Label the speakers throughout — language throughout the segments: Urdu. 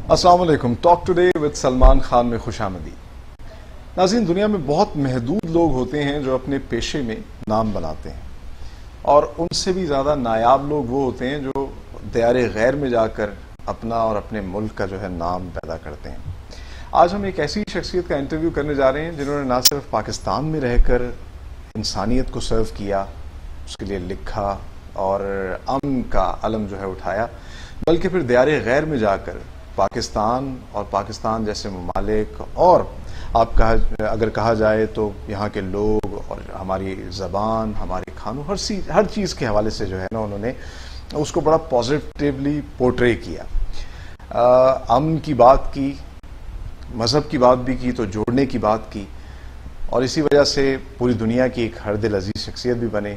Speaker 1: السلام علیکم. Talk today with Salman Khan میں خوش آمدید. ناظرین, دنیا میں بہت محدود لوگ ہوتے ہیں جو اپنے پیشے میں نام بناتے ہیں, اور ان سے بھی زیادہ نایاب لوگ وہ ہوتے ہیں جو دیار غیر میں جا کر اپنا اور اپنے ملک کا جو ہے نام پیدا کرتے ہیں. آج ہم ایک ایسی شخصیت کا انٹرویو کرنے جا رہے ہیں جنہوں نے نہ صرف پاکستان میں رہ کر انسانیت کو سرو کیا, اس کے لیے لکھا اور امن کا علم جو ہے اٹھایا, بلکہ پھر دیار غیر میں جا کر پاکستان اور پاکستان جیسے ممالک اور اگر کہا جائے تو یہاں کے لوگ اور ہماری زبان, ہمارے کھانوں, ہر چیز کے حوالے سے جو ہے نا انہوں نے اس کو بڑا پازیٹیولی پورٹری کیا. امن کی بات کی, مذہب کی بات بھی کی, تو جوڑنے کی بات کی, اور اسی وجہ سے پوری دنیا کی ایک ہر دل عزیز شخصیت بھی بنے.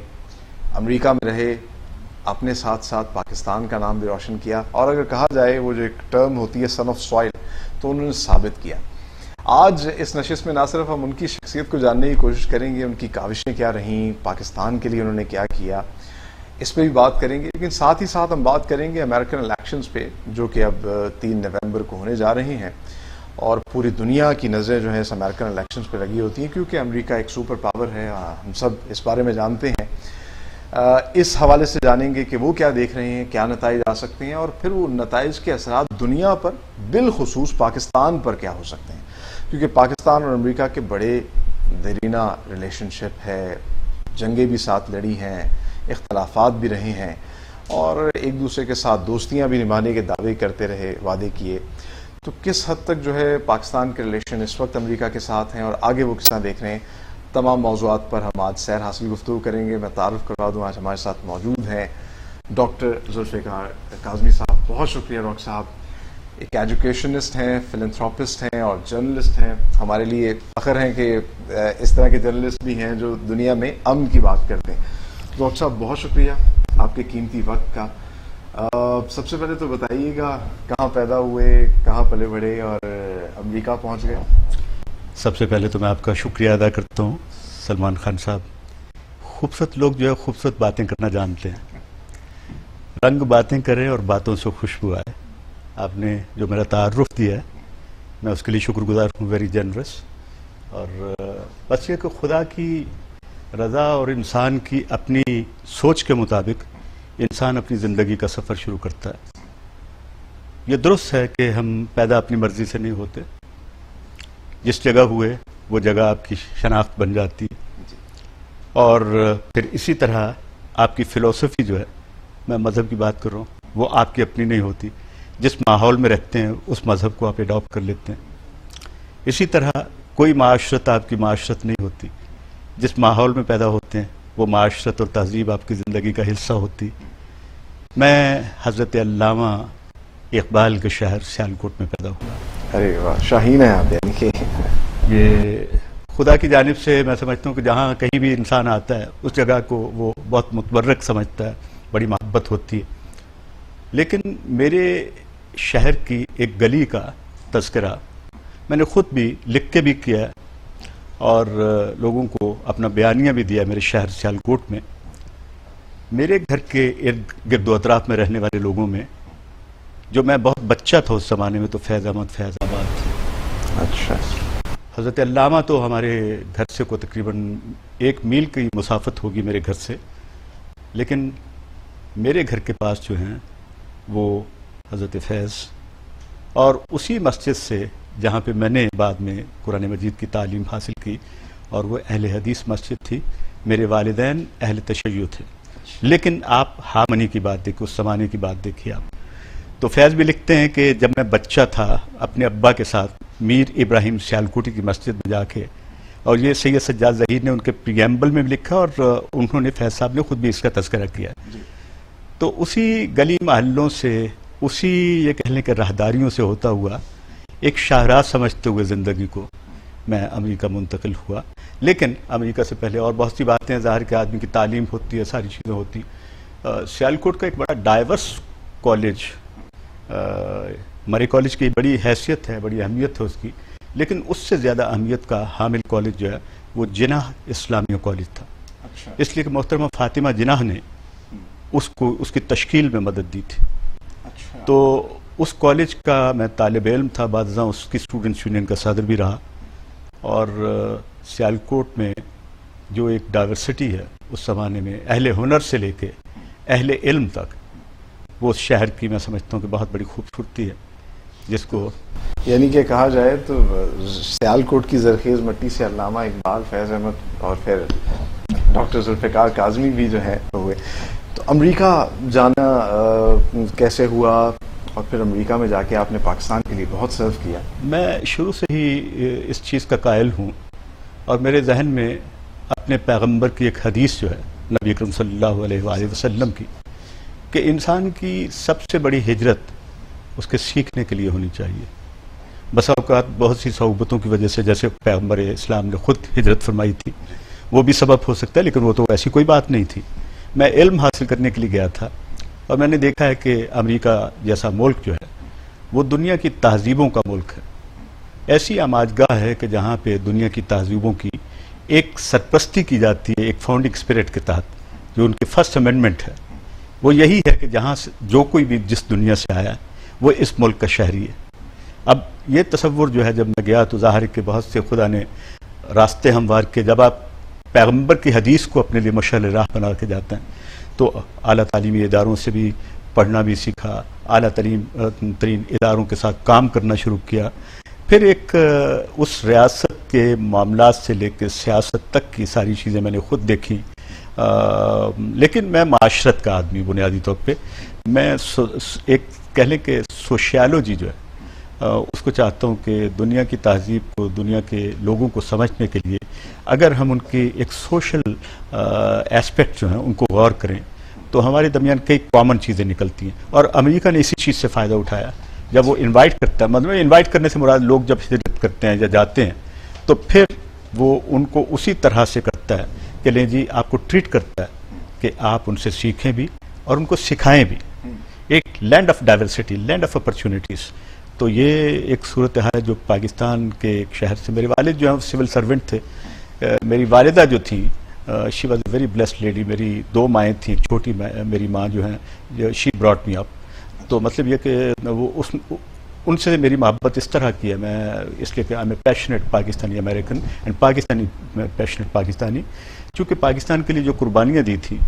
Speaker 1: امریکہ میں رہے, اپنے ساتھ ساتھ پاکستان کا نام بھی روشن کیا, اور اگر کہا جائے وہ جو ایک ٹرم ہوتی ہے سن آف سوائل, تو انہوں نے ثابت کیا. آج اس نشست میں نہ صرف ہم ان کی شخصیت کو جاننے کی کوشش کریں گے, ان کی کاوشیں کیا رہیں, پاکستان کے لیے انہوں نے کیا کیا, اس پہ بھی بات کریں گے, لیکن ساتھ ہی ساتھ ہم بات کریں گے امریکن الیکشنز پہ, جو کہ اب 3 نومبر کو ہونے جا رہے ہیں, اور پوری دنیا کی نظریں جو ہے اس امریکن الیکشنز پہ لگی ہوتی ہیں, کیونکہ امریکہ ایک سپر پاور ہے, ہم سب اس بارے میں جانتے ہیں. اس حوالے سے جانیں گے کہ وہ کیا دیکھ رہے ہیں, کیا نتائج آ سکتے ہیں, اور پھر وہ نتائج کے اثرات دنیا پر, بالخصوص پاکستان پر کیا ہو سکتے ہیں, کیونکہ پاکستان اور امریکہ کے بڑے دیرینہ ریلیشن شپ ہے, جنگیں بھی ساتھ لڑی ہیں, اختلافات بھی رہے ہیں, اور ایک دوسرے کے ساتھ دوستیاں بھی نبھانے کے دعوے کرتے رہے, وعدے کیے. تو کس حد تک جو ہے پاکستان کے ریلیشن اس وقت امریکہ کے ساتھ ہیں, اور آگے وہ کس طرح دیکھ رہے ہیں, تمام موضوعات پر ہم آج سیر حاصل گفتگو کریں گے. میں تعارف کروا دوں, آج ہمارے ساتھ موجود ہیں ڈاکٹر ذوالفقار کاظمی صاحب. بہت شکریہ ڈاکٹر صاحب. ایک ایجوکیشنسٹ ہیں, فلنتھراپسٹ ہیں اور جرنلسٹ ہیں. ہمارے لیے فخر ہے کہ اس طرح کے جرنلسٹ بھی ہیں جو دنیا میں امن کی بات کرتے ہیں. ڈاکٹر صاحب بہت شکریہ آپ کے قیمتی وقت کا. سب سے پہلے تو بتائیے گا, کہاں پیدا ہوئے, کہاں پلے بڑھے اور امریکہ پہنچ گئے؟
Speaker 2: سب سے پہلے تو میں آپ کا شکریہ ادا کرتا ہوں سلمان خان صاحب. خوبصورت لوگ جو ہے خوبصورت باتیں کرنا جانتے ہیں, رنگ باتیں کریں اور باتوں سے خوشبو آئے. آپ نے جو میرا تعارف دیا ہے میں اس کے لیے شکر گزار ہوں, ویری جنرس. اور بس یہ کہ خدا کی رضا اور انسان کی اپنی سوچ کے مطابق انسان اپنی زندگی کا سفر شروع کرتا ہے. یہ درست ہے کہ ہم پیدا اپنی مرضی سے نہیں ہوتے, جس جگہ ہوئے وہ جگہ آپ کی شناخت بن جاتی ہے, اور پھر اسی طرح آپ کی فلسفی جو ہے, میں مذہب کی بات کر رہا ہوں, وہ آپ کی اپنی نہیں ہوتی. جس ماحول میں رہتے ہیں اس مذہب کو آپ اڈاپٹ کر لیتے ہیں. اسی طرح کوئی معاشرت آپ کی معاشرت نہیں ہوتی, جس ماحول میں پیدا ہوتے ہیں وہ معاشرت اور تہذیب آپ کی زندگی کا حصہ ہوتی. میں حضرت علامہ اقبال کے شہر سیالکوٹ میں پیدا ہوا.
Speaker 1: ارے واہ, شاہین ہے آپ. یعنی کہ
Speaker 2: یہ خدا کی جانب سے میں سمجھتا ہوں کہ جہاں کہیں بھی انسان آتا ہے اس جگہ کو وہ بہت متبرک سمجھتا ہے, بڑی محبت ہوتی ہے. لیکن میرے شہر کی ایک گلی کا تذکرہ میں نے خود بھی لکھ کے بھی کیا ہے, اور لوگوں کو اپنا بیانیہ بھی دیا. میرے شہر سیالکوٹ میں میرے گھر کے ارد گرد و اطراف میں رہنے والے لوگوں میں, جو میں بہت بچہ تھا اس زمانے میں, تو فیض احمد فیض آباد تھے.
Speaker 1: اچھا.
Speaker 2: حضرت علامہ تو ہمارے گھر سے کو تقریباً 1 میل کی مسافت ہوگی میرے گھر سے, لیکن میرے گھر کے پاس جو ہیں وہ حضرت فیض, اور اسی مسجد سے جہاں پہ میں نے بعد میں قرآن مجید کی تعلیم حاصل کی, اور وہ اہل حدیث مسجد تھی. میرے والدین اہل تشیع تھے. لیکن آپ ہامنی کی بات دیکھیں, اس زمانے کی بات دیکھیے آپ. تو فیض بھی لکھتے ہیں کہ جب میں بچہ تھا اپنے ابا کے ساتھ میر ابراہیم سیالکوٹی کی مسجد میں جا کے, اور یہ سید سجاد ظہیر نے ان کے پریمبل میں بھی لکھا, اور انہوں نے فیض صاحب نے خود بھی اس کا تذکرہ کیا. تو اسی گلی محلوں سے, اسی یہ کہہ لیں کہ راہداریوں سے ہوتا ہوا, ایک شاہراہ سمجھتے ہوئے زندگی کو میں امریکہ منتقل ہوا. لیکن امریکہ سے پہلے اور بہت سی باتیں, ظاہر کہ آدمی کی تعلیم ہوتی ہے, ساری چیزیں ہوتی. سیالکوٹ کا ایک بڑا ڈائیورس کالج, مرے کالج کی بڑی حیثیت ہے, بڑی اہمیت ہے اس کی, لیکن اس سے زیادہ اہمیت کا حامل کالج جو ہے وہ جناح اسلامیہ کالج تھا. اس لیے کہ محترمہ فاطمہ جناح نے اس کی تشکیل میں مدد دی تھی. تو اس کالج کا میں طالب علم تھا، بعد ازاں اس کی اسٹوڈنٹس یونین کا صدر بھی رہا، اور سیالکوٹ میں جو ایک ڈائیورسٹی ہے اس زمانے میں، اہل ہنر سے لے کے اہل علم تک، وہ اس شہر کی میں سمجھتا ہوں کہ بہت بڑی خوبصورتی ہے، جس کو
Speaker 1: یعنی کہ کہا جائے تو سیالکوٹ کی زرخیز مٹی سے علامہ اقبال، فیض احمد اور پھر ڈاکٹر ذوالفقار کاظمی بھی جو ہے ہوئے. تو امریکہ جانا کیسے ہوا، اور پھر امریکہ میں جا کے آپ نے پاکستان کے لیے بہت سرو کیا؟
Speaker 2: میں شروع سے ہی اس چیز کا قائل ہوں، اور میرے ذہن میں اپنے پیغمبر کی ایک حدیث جو ہے نبی اکرم صلی اللہ علیہ وآلہ وسلم کی، کہ انسان کی سب سے بڑی ہجرت اس کے سیکھنے کے لیے ہونی چاہیے. بسا اوقات بہت سی صعوبتوں کی وجہ سے، جیسے پیغمبر اسلام نے خود ہجرت فرمائی تھی، وہ بھی سبب ہو سکتا ہے، لیکن وہ تو ایسی کوئی بات نہیں تھی. میں علم حاصل کرنے کے لیے گیا تھا، اور میں نے دیکھا ہے کہ امریکہ جیسا ملک جو ہے وہ دنیا کی تہذیبوں کا ملک ہے. ایسی آماجگاہ ہے کہ جہاں پہ دنیا کی تہذیبوں کی ایک سرپرستی کی جاتی ہے، ایک فاؤنڈنگ اسپرٹ کے تحت، جو ان کی فرسٹ امینڈمنٹ ہے. وہ یہی ہے کہ جہاں سے جو کوئی بھی جس دنیا سے آیا وہ اس ملک کا شہری ہے. اب یہ تصور جو ہے، جب میں گیا تو ظاہر ہے کہ بہت سے خدا نے راستے ہموار کے، جب آپ پیغمبر کی حدیث کو اپنے لیے مشعل راہ بنا کے جاتے ہیں تو اعلیٰ تعلیمی اداروں سے بھی پڑھنا بھی سیکھا، اعلیٰ ترین اداروں کے ساتھ کام کرنا شروع کیا. پھر ایک اس ریاست کے معاملات سے لے کے سیاست تک کی ساری چیزیں میں نے خود دیکھی. لیکن میں معاشرت کا آدمی بنیادی طور پہ، میں ایک کہہ لیں کہ سوشیالوجی جو ہے اس کو چاہتا ہوں کہ دنیا کی تہذیب کو، دنیا کے لوگوں کو سمجھنے کے لیے اگر ہم ان کی ایک سوشل ایسپیکٹ جو ہیں ان کو غور کریں تو ہمارے درمیان کئی کامن چیزیں نکلتی ہیں. اور امریکہ نے اسی چیز سے فائدہ اٹھایا. جب وہ انوائٹ کرتا ہے، مطلب انوائٹ کرنے سے مراد لوگ جب ہجرت کرتے ہیں یا جاتے ہیں تو پھر وہ ان کو اسی طرح سے کرتا ہے کہ لیں جی، آپ کو ٹریٹ کرتا ہے کہ آپ ان سے سیکھیں بھی اور ان کو سکھائیں بھی. ایک land of diversity, land of opportunities. تو یہ ایک صورتحال ہے جو پاکستان کے ایک شہر سے، میرے والد جو ہیں سول سرونٹ تھے، میری والدہ جو تھیں she was a very blessed lady. میری 2 مائیں تھیں، چھوٹی میری ماں جو ہیں شی براٹ می اپ. تو مطلب یہ کہ وہ ان سے میری محبت اس طرح کی ہے، میں اس لیے کہ I M a passionate Pakistani American and Pakistani passionate Pakistani. چونکہ پاکستان کے لیے جو قربانیاں دی تھیں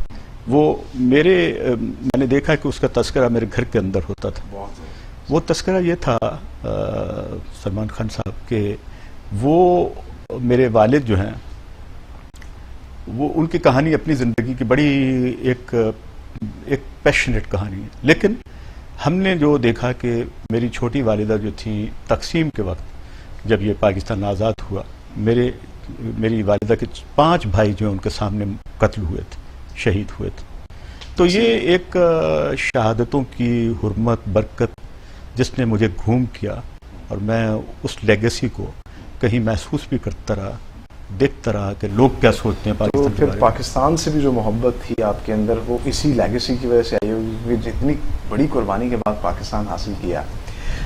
Speaker 2: وہ میں نے دیکھا کہ اس کا تذکرہ میرے گھر کے اندر ہوتا تھا. وہ تذکرہ یہ تھا سلمان خان صاحب کہ وہ میرے والد جو ہیں وہ ان کی کہانی اپنی زندگی کی بڑی ایک پیشنیٹ کہانی ہے. لیکن ہم نے جو دیکھا کہ میری چھوٹی والدہ جو تھی، تقسیم کے وقت جب یہ پاکستان آزاد ہوا، میری والدہ کے 5 بھائی جو ہیں ان کے سامنے قتل ہوئے تھے، شہید ہوئے تھے. تو یہ ایک شہادتوں کی حرمت، برکت جس نے مجھے گھوم کیا، اور میں اس لیگیسی کو کہیں محسوس بھی کرتا رہا، دیکھتا رہا کہ لوگ کیا سوچتے ہیں پاکستان کے بارے میں.
Speaker 1: پھر پاکستان سے بھی جو محبت تھی آپ کے اندر وہ اسی لیگیسی کی وجہ سے آئی ہوگی، جتنی بڑی قربانی کے بعد پاکستان حاصل کیا.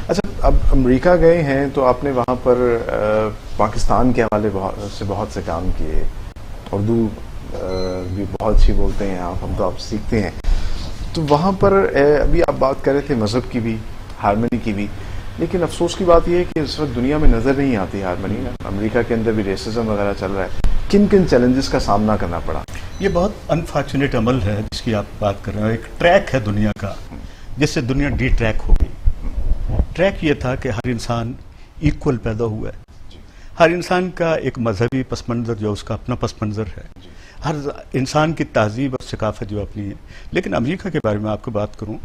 Speaker 1: اچھا، اب امریکہ گئے ہیں تو آپ نے وہاں پر پاکستان کے حوالے سے بہت سے کام کیے، اردو بھی بہت اچھی بولتے ہیں آپ، ہم تو آپ سیکھتے ہیں. تو وہاں پر ابھی آپ بات کر رہے تھے مذہب کی بھی، ہارمنی کی بھی، لیکن افسوس کی بات یہ ہے کہ اس وقت دنیا میں نظر نہیں آتی ہارمنی. امریکہ کے اندر بھی ریسزم وغیرہ چل رہا ہے. کن کن چیلنجز کا سامنا کرنا پڑا؟
Speaker 2: یہ بہت انفارچونیٹ عمل ہے جس کی آپ بات کر رہے ہیں. ایک ٹریک ہے دنیا کا جس سے دنیا ڈی ٹریک ہو گئی. ٹریک یہ تھا کہ ہر انسان ایکول پیدا ہوا ہے. ہر انسان کا ایک مذہبی پس منظر جو اس کا اپنا پس منظر ہے. ہر انسان کی تہذیب اور ثقافت جو اپنی ہے. لیکن امریکہ کے بارے میں آپ کو بات کروں،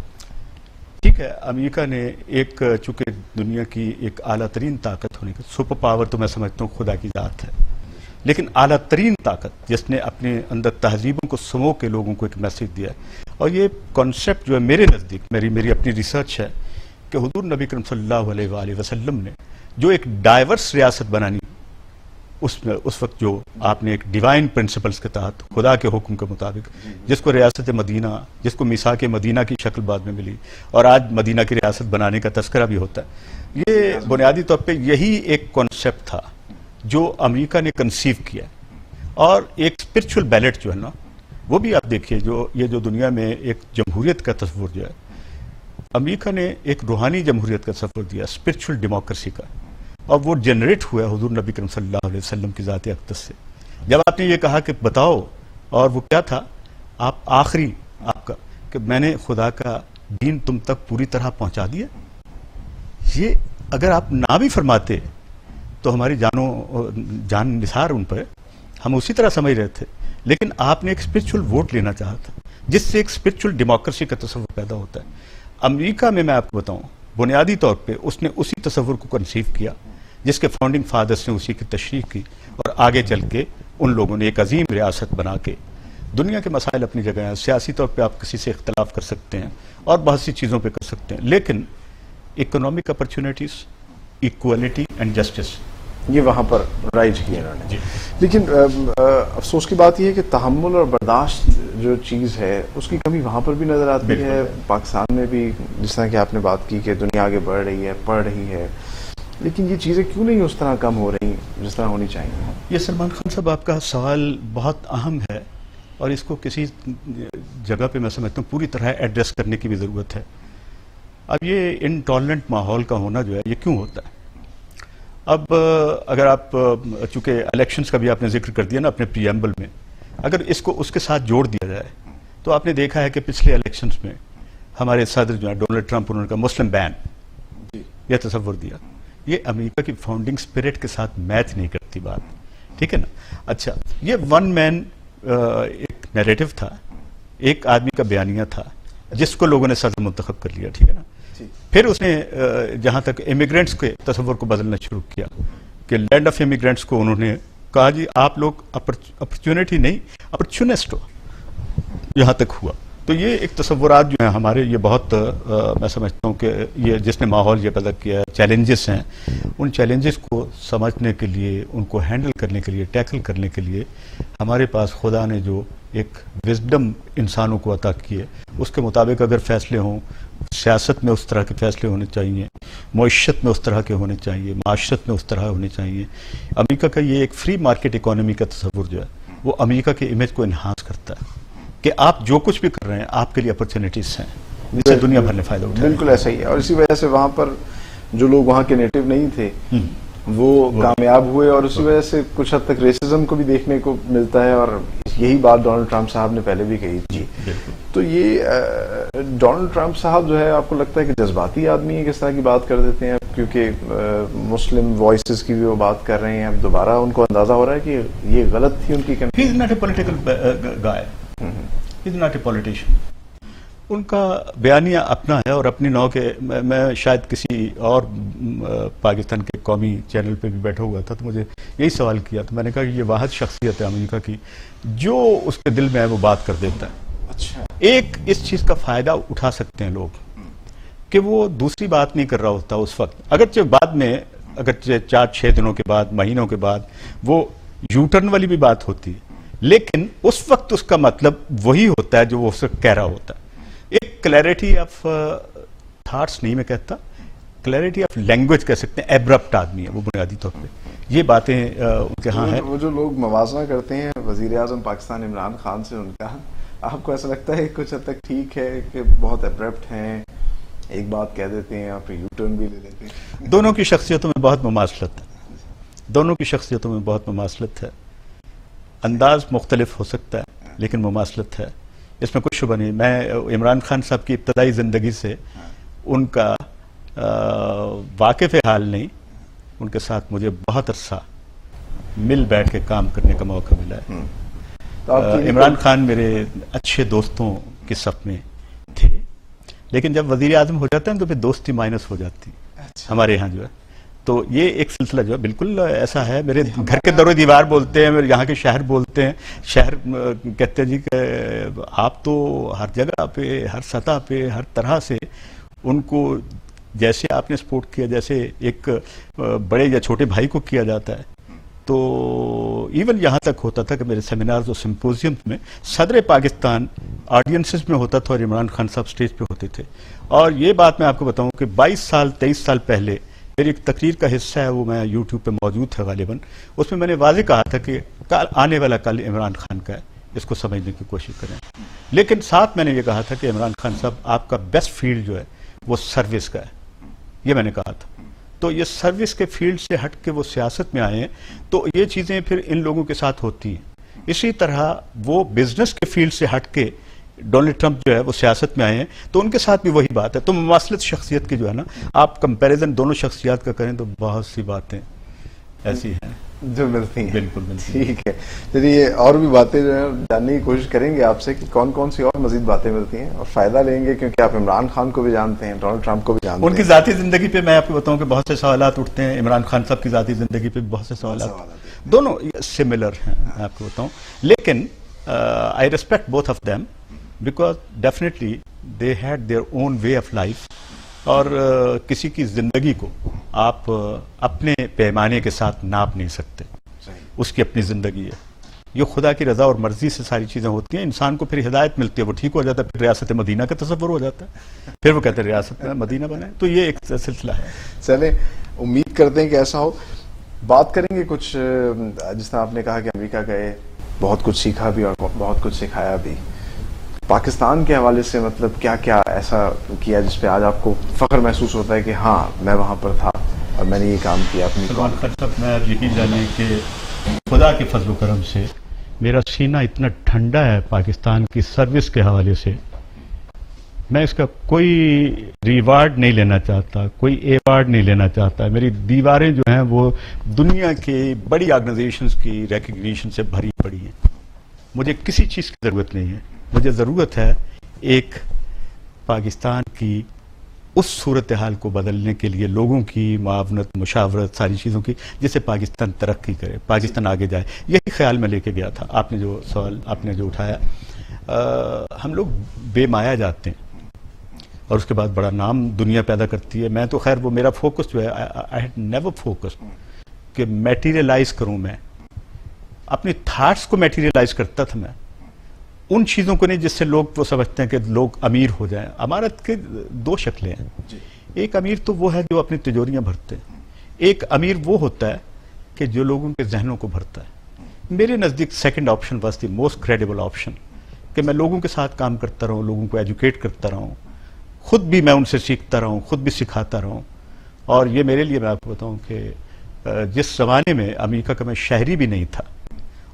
Speaker 2: ٹھیک ہے، امریکہ نے ایک چونکہ دنیا کی ایک اعلیٰ ترین طاقت ہونے کا، سپر پاور تو میں سمجھتا ہوں خدا کی ذات ہے، لیکن اعلیٰ ترین طاقت جس نے اپنے اندر تہذیبوں کو سمو کے لوگوں کو ایک میسج دیا ہے. اور یہ کانسیپٹ جو ہے میرے نزدیک، میری اپنی ریسرچ ہے کہ حضور نبی کریم صلی اللہ علیہ وآلہ وسلم نے جو ایک ڈائیورس ریاست بنانی، اس وقت جو آپ نے ایک ڈیوائن پرنسپلز کے تحت خدا کے حکم کے مطابق، جس کو ریاست مدینہ، جس کو میثاق مدینہ کی شکل بعد میں ملی اور آج مدینہ کی ریاست بنانے کا تذکرہ بھی ہوتا ہے، یہ بنیادی طور پہ یہی ایک کانسیپٹ تھا جو امریکہ نے کنسیو کیا. اور ایک اسپرچول بیلٹ جو ہے نا، وہ بھی آپ دیکھیے، یہ جو دنیا میں ایک جمہوریت کا تصور جو ہے، امریکہ نے ایک روحانی جمہوریت کا تصور دیا, اسپرچل ڈیموکریسی کا, اور وہ جنریٹ ہوا ہے حضور نبی کریم صلی اللہ علیہ وسلم کی ذات اقدس سے. جب آپ نے یہ کہا کہ بتاؤ, اور وہ کیا تھا آپ آخری آپ کا, کہ میں نے خدا کا دین تم تک پوری طرح پہنچا دیا. یہ اگر آپ نہ بھی فرماتے تو ہماری جان نثار ان پر, ہم اسی طرح سمجھ رہے تھے. لیکن آپ نے ایک اسپرچل ووٹ لینا چاہا تھا, جس سے ایک اسپرچل ڈیموکریسی کا تصور پیدا ہوتا ہے. امریکہ میں آپ کو بتاؤں, بنیادی طور پہ اس نے اسی تصور کو کنسیو کیا جس کے فاؤنڈنگ فادرز نے اسی کی تشریح کی, اور آگے چل کے ان لوگوں نے ایک عظیم ریاست بنا کے. دنیا کے مسائل اپنی جگہ ہیں, سیاسی طور پہ آپ کسی سے اختلاف کر سکتے ہیں اور بہت سی چیزوں پہ کر سکتے ہیں, لیکن economic opportunities, equality and justice,
Speaker 1: یہ وہاں پر رائج کی انہوں نے. لیکن افسوس کی بات یہ ہے کہ تحمل اور برداشت جو چیز ہے اس کی کمی وہاں پر بھی نظر آتی ہے. پاکستان میں بھی جس طرح کہ آپ نے بات کی کہ دنیا آگے بڑھ رہی ہے, پڑھ رہی ہے, لیکن یہ چیزیں کیوں نہیں اس طرح کم ہو رہی جس طرح ہونی چاہیے؟
Speaker 2: یہ سلمان خان صاحب آپ کا سوال بہت اہم ہے, اور اس کو کسی جگہ پہ میں سمجھتا ہوں پوری طرح ایڈریس کرنے کی بھی ضرورت ہے. اب یہ انٹالرنٹ ماحول کا ہونا جو ہے یہ کیوں ہوتا ہے؟ اب اگر آپ, چونکہ الیکشنز کا بھی آپ نے ذکر کر دیا نا اپنے پریمبل میں, اگر اس کو اس کے ساتھ جوڑ دیا جائے تو آپ نے دیکھا ہے کہ پچھلے الیکشنز میں ہمارے صدر جو ہے ڈونلڈ ٹرمپ, انہوں نے کہا مسلم بین, یہ تصور دیا. یہ امریکہ کی فاؤنڈنگ اسپرٹ کے ساتھ میچ نہیں کرتی بات, ٹھیک ہے نا. اچھا, یہ ون مین ایک نیریٹو تھا, ایک آدمی کا بیانیہ تھا جس کو لوگوں نے صدر منتخب کر لیا, ٹھیک ہے نا. پھر اس نے جہاں تک امیگرینٹس کے تصور کو بدلنا شروع کیا کہ لینڈ آف امیگرینٹس کو انہوں نے کہا جی آپ لوگ اپرچونٹی نہیں اپرچونسٹ ہو, یہاں تک ہوا. تو یہ ایک تصورات جو ہیں ہمارے, یہ بہت میں سمجھتا ہوں کہ یہ جس نے ماحول یہ پیدا کیا ہے, چیلنجز ہیں, ان چیلنجز کو سمجھنے کے لیے, ان کو ہینڈل کرنے کے لیے, ٹیکل کرنے کے لیے ہمارے پاس خدا نے جو ایک وزڈم انسانوں کو عطا کی ہے, اس کے مطابق اگر فیصلے ہوں, سیاست میں اس طرح کے فیصلے ہونے چاہیے, معیشت میں اس طرح کے ہونے چاہیے, معاشرت میں اس طرح ہونے چاہیے. امریکہ کا یہ ایک فری مارکیٹ اکانومی کا تصور جو ہے وہ امریکہ کے امیج کو انہانس کرتا ہے کہ آپ جو کچھ بھی کر رہے ہیں آپ کے لیے اپرچونیٹیز ہیں, جس سے دنیا بھر نے فائدہ اٹھایا.
Speaker 1: بالکل ایسا ہی ہے, اور اسی وجہ سے وہاں پر جو لوگ وہاں کے نیٹو نہیں تھے وہ کامیاب ہوئے, اور اسی وجہ سے کچھ حد تک ریسزم کو بھی دیکھنے کو ملتا ہے, اور یہی بات ڈونلڈ ٹرمپ صاحب نے پہلے بھی کہی تھی. تو یہ ڈونلڈ ٹرمپ صاحب جو ہے آپ کو لگتا ہے کہ جذباتی آدمی ہے, کس طرح کی بات کر دیتے ہیں, کیونکہ مسلم وائسز کی بھی وہ بات کر رہے ہیں, اب دوبارہ ان کو اندازہ ہو رہا ہے کہ یہ غلط تھی ان کی campaign.
Speaker 2: He is not a political guy. He is not a politician. ان کا بیانیہ اپنا ہے اور اپنی نوع کے. میں شاید کسی اور پاکستان کے قومی چینل پہ بھی بیٹھا ہوا تھا تو مجھے یہی سوال کیا, تو میں نے کہا کہ یہ واحد شخصیت ہے امریکہ کی جو اس کے دل میں ہے وہ بات کر دیتا ہے.
Speaker 1: اچھا,
Speaker 2: ایک اس چیز کا فائدہ اٹھا سکتے ہیں لوگ کہ وہ دوسری بات نہیں کر رہا ہوتا اس وقت, اگرچہ بعد میں, اگرچہ 4-6 دنوں کے بعد, مہینوں کے بعد وہ یو ٹرن والی بھی بات ہوتی ہے, لیکن اس وقت اس کا مطلب وہی ہوتا ہے جو وہ اس وقت کہہ رہا ہوتا ہے. ایک کلیئرٹی آف تھاٹس نہیں میں کہتا, کلیئرٹی آف لینگویج کہہ سکتے ہیں. ایبرپٹ آدمی ہے وہ بنیادی طور پہ, یہ باتیں ان کے ہاں ہیں.
Speaker 1: وہ جو لوگ موازنہ کرتے ہیں وزیر اعظم پاکستان عمران خان سے, ان کا آپ کو ایسا لگتا ہے کچھ حد تک ٹھیک ہے کہ بہت ایبرپٹ ہیں, ایک بات کہہ دیتے ہیں آپ یو ٹرن بھی لے لیتے ہیں؟
Speaker 2: دونوں کی شخصیتوں میں بہت مماثلت ہے, دونوں کی شخصیتوں میں بہت مماثلت ہے. انداز مختلف ہو سکتا ہے لیکن مماثلت ہے, اس میں کوئی شبہ نہیں. میں عمران خان صاحب کی ابتدائی زندگی سے ان کا واقف حال نہیں, ان کے ساتھ مجھے بہت عرصہ مل بیٹھ کے کام کرنے کا موقع ملا ہے. عمران خان میرے اچھے دوستوں کے صف میں تھے, لیکن جب وزیر اعظم ہو جاتے ہیں تو پھر دوستی مائنس ہو جاتی ہمارے ہاں جو ہے. تو یہ ایک سلسلہ جو ہے بالکل ایسا ہے. میرے گھر کے در و دیوار بولتے ہیں, میرے یہاں کے شہر بولتے ہیں, شہر کہتے ہیں جی کہ آپ تو ہر جگہ پہ, ہر سطح پہ, ہر طرح سے ان کو جیسے آپ نے سپورٹ کیا, جیسے ایک بڑے یا چھوٹے بھائی کو کیا جاتا ہے. تو ایون یہاں تک ہوتا تھا کہ میرے سیمینارز اور سمپوزیم میں صدر پاکستان آڈینسز میں ہوتا تھا اور عمران خان صاحب سٹیج پہ ہوتے تھے. اور یہ بات میں آپ کو بتاؤں کہ 23 سال پہلے میری ایک تقریر کا حصہ ہے, وہ میں یوٹیوب پہ موجود ہے غالباً, اس میں میں نے واضح کہا تھا کہ آنے والا کل عمران خان کا ہے, اس کو سمجھنے کی کوشش کریں. لیکن ساتھ میں نے یہ کہا تھا کہ عمران خان صاحب آپ کا بیسٹ فیلڈ جو ہے وہ سروس کا ہے، یہ میں نے کہا تھا. تو یہ سروس کے فیلڈ سے ہٹ کے وہ سیاست میں آئے ہیں، تو یہ چیزیں پھر ان لوگوں کے ساتھ ہوتی ہیں. اسی طرح وہ بزنس کے فیلڈ سے ہٹ کے ڈونلڈ ٹرمپ جو ہے وہ سیاست میں آئے ہیں، تو ان کے ساتھ بھی وہی بات ہے. تو مماثلت شخصیت کی جو ہے نا، آپ کمپیریزن دونوں شخصیات کا کریں تو بہت سی باتیں ایسی ہیں
Speaker 1: جو ملتی ہیں.
Speaker 2: بالکل بالکل.
Speaker 1: ٹھیک ہے، چلیے اور بھی باتیں جو ہیں جاننے کی کوشش کریں گے آپ سے کہ کون کون سی اور مزید باتیں ملتی ہیں، اور فائدہ لیں گے کیونکہ آپ عمران خان کو بھی جانتے ہیں، ڈونلڈ ٹرمپ کو بھی جانتے ہیں.
Speaker 2: ان کی ذاتی زندگی پہ میں آپ کو بتاؤں کہ بہت سے سوالات اٹھتے ہیں. عمران خان صاحب کی ذاتی زندگی پہ بہت سے سوالات دونوں سملر ہیں، میں آپ کو بتاؤں. لیکن I respect both of them because definitely they had their own way of life. اور کسی کی زندگی کو آپ اپنے پیمانے کے ساتھ ناپ نہیں سکتے، اس کی اپنی زندگی ہے. یہ خدا کی رضا اور مرضی سے ساری چیزیں ہوتی ہیں. انسان کو پھر ہدایت ملتی ہے، وہ ٹھیک ہو جاتا ہے، پھر ریاست مدینہ کا تصور ہو جاتا ہے، پھر وہ کہتے ہیں ریاست مدینہ بنائے. تو یہ ایک سلسلہ ہے.
Speaker 1: چلیں امید کرتے ہیں کہ ایسا ہو. بات کریں گے کچھ، جس طرح آپ نے کہا کہ امریکہ گئے، بہت کچھ سیکھا بھی اور بہت کچھ سکھایا بھی. پاکستان کے حوالے سے مطلب کیا کیا ایسا کیا جس پہ آج آپ کو فخر محسوس ہوتا ہے کہ ہاں میں وہاں پر تھا اور میں نے یہ کام کیا اپنی قوم.
Speaker 2: سلمان خان صاحب، میں اب یقین جانیں کہ خدا کے فضل و کرم سے میرا سینہ اتنا ٹھنڈا ہے پاکستان کی سروس کے حوالے سے. میں اس کا کوئی ریوارڈ نہیں لینا چاہتا، کوئی ایوارڈ نہیں لینا چاہتا. میری دیواریں جو ہیں وہ دنیا کی بڑی آرگنائزیشنز کی ریکگنیشن سے بھری پڑی ہیں. مجھے کسی چیز کی ضرورت نہیں ہے. مجھے ضرورت ہے ایک پاکستان کی اس صورتحال کو بدلنے کے لیے لوگوں کی معاونت، مشاورت، ساری چیزوں کی، جس سے پاکستان ترقی کرے، پاکستان آگے جائے. یہی خیال میں لے کے گیا تھا. آپ نے جو سوال آپ نے جو اٹھایا، ہم لوگ بے مایا جاتے ہیں اور اس کے بعد بڑا نام دنیا پیدا کرتی ہے. میں تو خیر وہ میرا فوکس جو ہے، آئی ہیڈ نیور فوکس کہ میٹیریلائز کروں. میں اپنی تھاٹس کو میٹیریلائز کرتا تھا، میں ان چیزوں کو نہیں جس سے لوگ وہ سمجھتے ہیں کہ لوگ امیر ہو جائیں. امارت کے دو شکلیں ہیں. ایک امیر تو وہ ہے جو اپنی تجوریاں بھرتے ہیں. ایک امیر وہ ہوتا ہے کہ جو لوگوں کے ذہنوں کو بھرتا ہے. میرے نزدیک second option was the most credible option, کہ میں لوگوں کے ساتھ کام کرتا رہوں، لوگوں کو ایجوکیٹ کرتا رہوں، خود بھی میں ان سے سیکھتا رہوں، خود بھی سکھاتا رہوں. اور یہ میرے لیے، میں آپ کو بتاؤں کہ جس زمانے میں امریکہ کا میں شہری بھی نہیں تھا،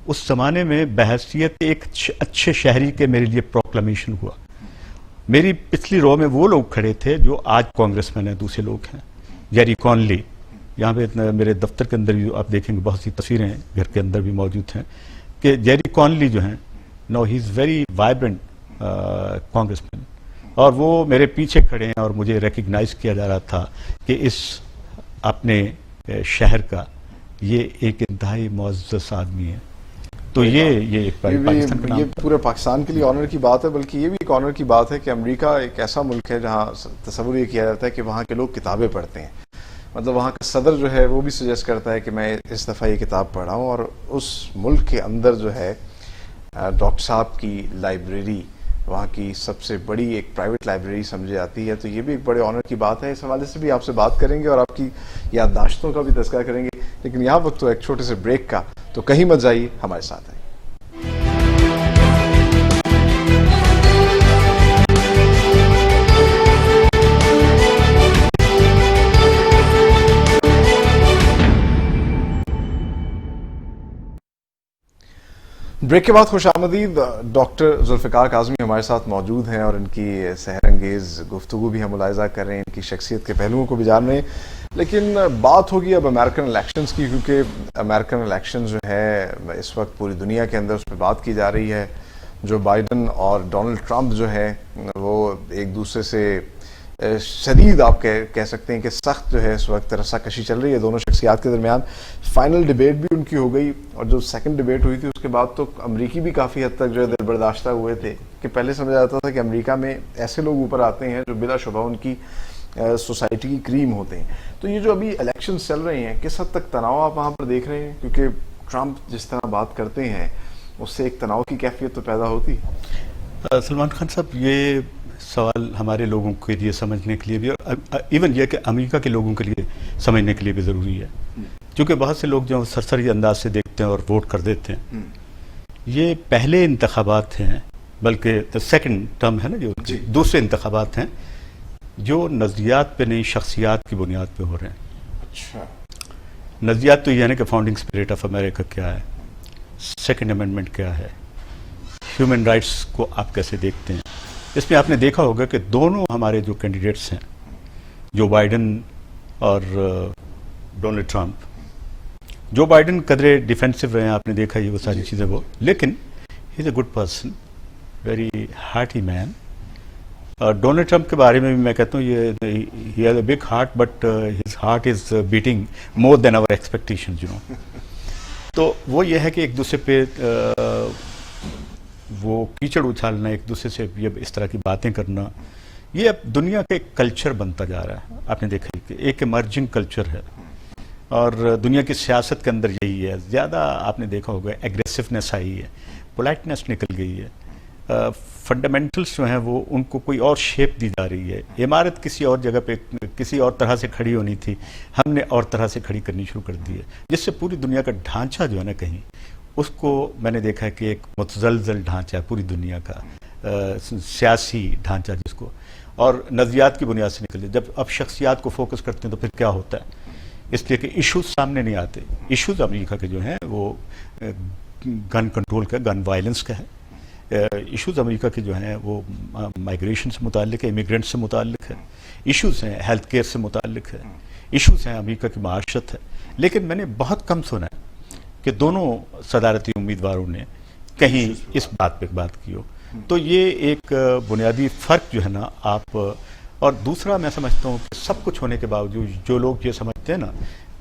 Speaker 2: اس زمانے میں بحیثیت ایک اچھے شہری کے میرے لیے پروکلمیشن ہوا. میری پچھلی رو میں وہ لوگ کھڑے تھے جو آج کانگریس مین ہیں، دوسرے لوگ ہیں. جیری کانلی، یہاں پہ میرے دفتر کے اندر بھی آپ دیکھیں گے بہت سی تصویریں ہیں، گھر کے اندر بھی موجود ہیں، کہ جیری کانلی جو ہیں، نو ہی از ویری وائبرنٹ کانگریس مین. اور وہ میرے پیچھے کھڑے ہیں اور مجھے ریکگنائز کیا جا رہا تھا کہ اس اپنے شہر کا یہ ایک انتہائی معزز آدمی ہے. تو یہ پاکستان کا نام،
Speaker 1: یہ پورے پاکستان کے لیے آنر کی بات ہے. بلکہ یہ بھی ایک آنر کی بات ہے کہ امریکہ ایک ایسا ملک ہے جہاں تصور یہ کیا جاتا ہے کہ وہاں کے لوگ کتابیں پڑھتے ہیں. مطلب وہاں کا صدر جو ہے وہ بھی سجیسٹ کرتا ہے کہ میں اس دفعہ یہ کتاب پڑھا ہوں. اور اس ملک کے اندر جو ہے ڈاکٹر صاحب کی لائبریری وہاں کی سب سے بڑی ایک پرائیویٹ لائبریری سمجھی جاتی ہے. تو یہ بھی ایک بڑے آنر کی بات ہے. اس حوالے سے بھی آپ سے بات کریں گے اور آپ کی یادداشتوں کا بھی تذکرہ کریں گے. لیکن یہاں وقت تو ایک چھوٹے سے بریک کا، تو کہیں مت جائیے، ہمارے ساتھ آئیے. بریک کے بعد خوش آمدید. ڈاکٹر ذوالفقار کاظمی ہمارے ساتھ موجود ہیں اور ان کی سحر انگیز گفتگو بھی ہم ملاحظہ کر رہے ہیں، ان کی شخصیت کے پہلوؤں کو بھی جان رہے ہیں. لیکن بات ہوگی اب امریکن الیکشنز کی، کیونکہ امریکن الیکشن جو ہے اس وقت پوری دنیا کے اندر اس پہ بات کی جا رہی ہے. جو بائیڈن اور ڈونلڈ ٹرمپ جو ہے وہ ایک دوسرے سے شدید، آپ کہہ سکتے ہیں کہ سخت جو ہے اس وقت رسا کشی چل رہی ہے دونوں شخصیات کے درمیان. فائنل ڈیبیٹ بھی ان کی ہو گئی، اور جو سیکنڈ ڈیبیٹ ہوئی تھی اس کے بعد تو امریکی بھی کافی حد تک جو ہے دل برداشتہ ہوئے تھے. کہ پہلے سمجھا جاتا تھا کہ امریکہ میں ایسے لوگ اوپر آتے ہیں جو بلا شبہ ان کی سوسائٹی کی کریم ہوتے ہیں. تو یہ جو ابھی الیکشن چل رہے ہیں، کس حد تک تناؤ آپ وہاں پر دیکھ رہے ہیں؟ کیونکہ ٹرمپ جس طرح بات کرتے ہیں اس سے ایک تناؤ کی کیفیت تو پیدا ہوتی.
Speaker 2: سلمان خان صاحب، یہ سوال ہمارے لوگوں کے لیے سمجھنے کے لیے بھی، اور ایون یہ کہ امریکہ کے لوگوں کے لیے سمجھنے کے لیے بھی ضروری ہے. کیونکہ بہت سے لوگ جو سرسری انداز سے دیکھتے ہیں اور ووٹ کر دیتے ہیں. یہ پہلے انتخابات ہیں، بلکہ سیکنڈ ٹرم ہے نا، جو دوسرے انتخابات ہیں جو نظریات پہ نہیں شخصیات کی بنیاد پہ ہو رہے ہیں.
Speaker 1: اچھا.
Speaker 2: نظریات تو یہ ہے نا کہ فاؤنڈنگ اسپرٹ آف امریکہ کیا ہے, سیکنڈ امینڈمنٹ کیا ہے, ہیومن رائٹس کو آپ کیسے دیکھتے ہیں. اس میں آپ نے دیکھا ہوگا کہ دونوں ہمارے جو کینڈیڈیٹس ہیں, جو بائیڈن اور ڈونلڈ ٹرمپ, جو بائیڈن قدرے ڈیفینسو رہے ہیں, آپ نے دیکھا یہ وہ ساری چیزیں وہ, لیکن he is a good person, very hearty man. اور ڈونلڈ ٹرمپ کے بارے میں بھی میں کہتا ہوں یہ he has a big heart but his heart is beating more than our expectations, you know. تو وہ یہ ہے کہ ایک دوسرے پہ وہ کیچڑ اچھالنا, ایک دوسرے سے یہ اس طرح کی باتیں کرنا, یہ اب دنیا کا ایک کلچر بنتا جا رہا ہے. آپ نے دیکھا کہ ایک ایمرجنگ کلچر ہے, اور دنیا کی سیاست کے اندر یہی ہے. زیادہ آپ نے دیکھا ہوگا ایگریسونیس آئی ہے, پولائٹنیس نکل گئی ہے, فنڈامنٹلس جو ہیں وہ ان کو کوئی اور شیپ دی جا رہی ہے. عمارت کسی اور جگہ پہ کسی اور طرح سے کھڑی ہونی تھی, ہم نے اور طرح سے کھڑی کرنی شروع کر دی ہے, جس سے پوری دنیا کا ڈھانچہ جو ہے نا کہیں اس کو میں نے دیکھا ہے کہ ایک متزلزل ڈھانچہ ہے پوری دنیا کا, سیاسی ڈھانچہ جس کو, اور نظریات کی بنیاد سے نکل. جب اب شخصیات کو فوکس کرتے ہیں تو پھر کیا ہوتا ہے, اس لیے کہ ایشوز سامنے نہیں آتے. ایشوز امریکہ کے جو ہیں وہ گن کنٹرول کا, گن وائلنس کا ہے. ایشوز امریکہ کے جو ہیں وہ مائگریشن سے متعلق ہے, امیگرینٹ سے متعلق ہے, ایشوز ہیں ہیلتھ کیئر سے متعلق ہے, ایشوز ہیں امریکہ کی معاشرت ہے. لیکن میں نے بہت کم سنا ہے کہ دونوں صدارتی امیدواروں نے کہیں اس بات پہ بات کی ہو. تو یہ ایک بنیادی فرق جو ہے نا آپ. اور دوسرا میں سمجھتا ہوں کہ سب کچھ ہونے کے باوجود جو لوگ یہ سمجھتے ہیں نا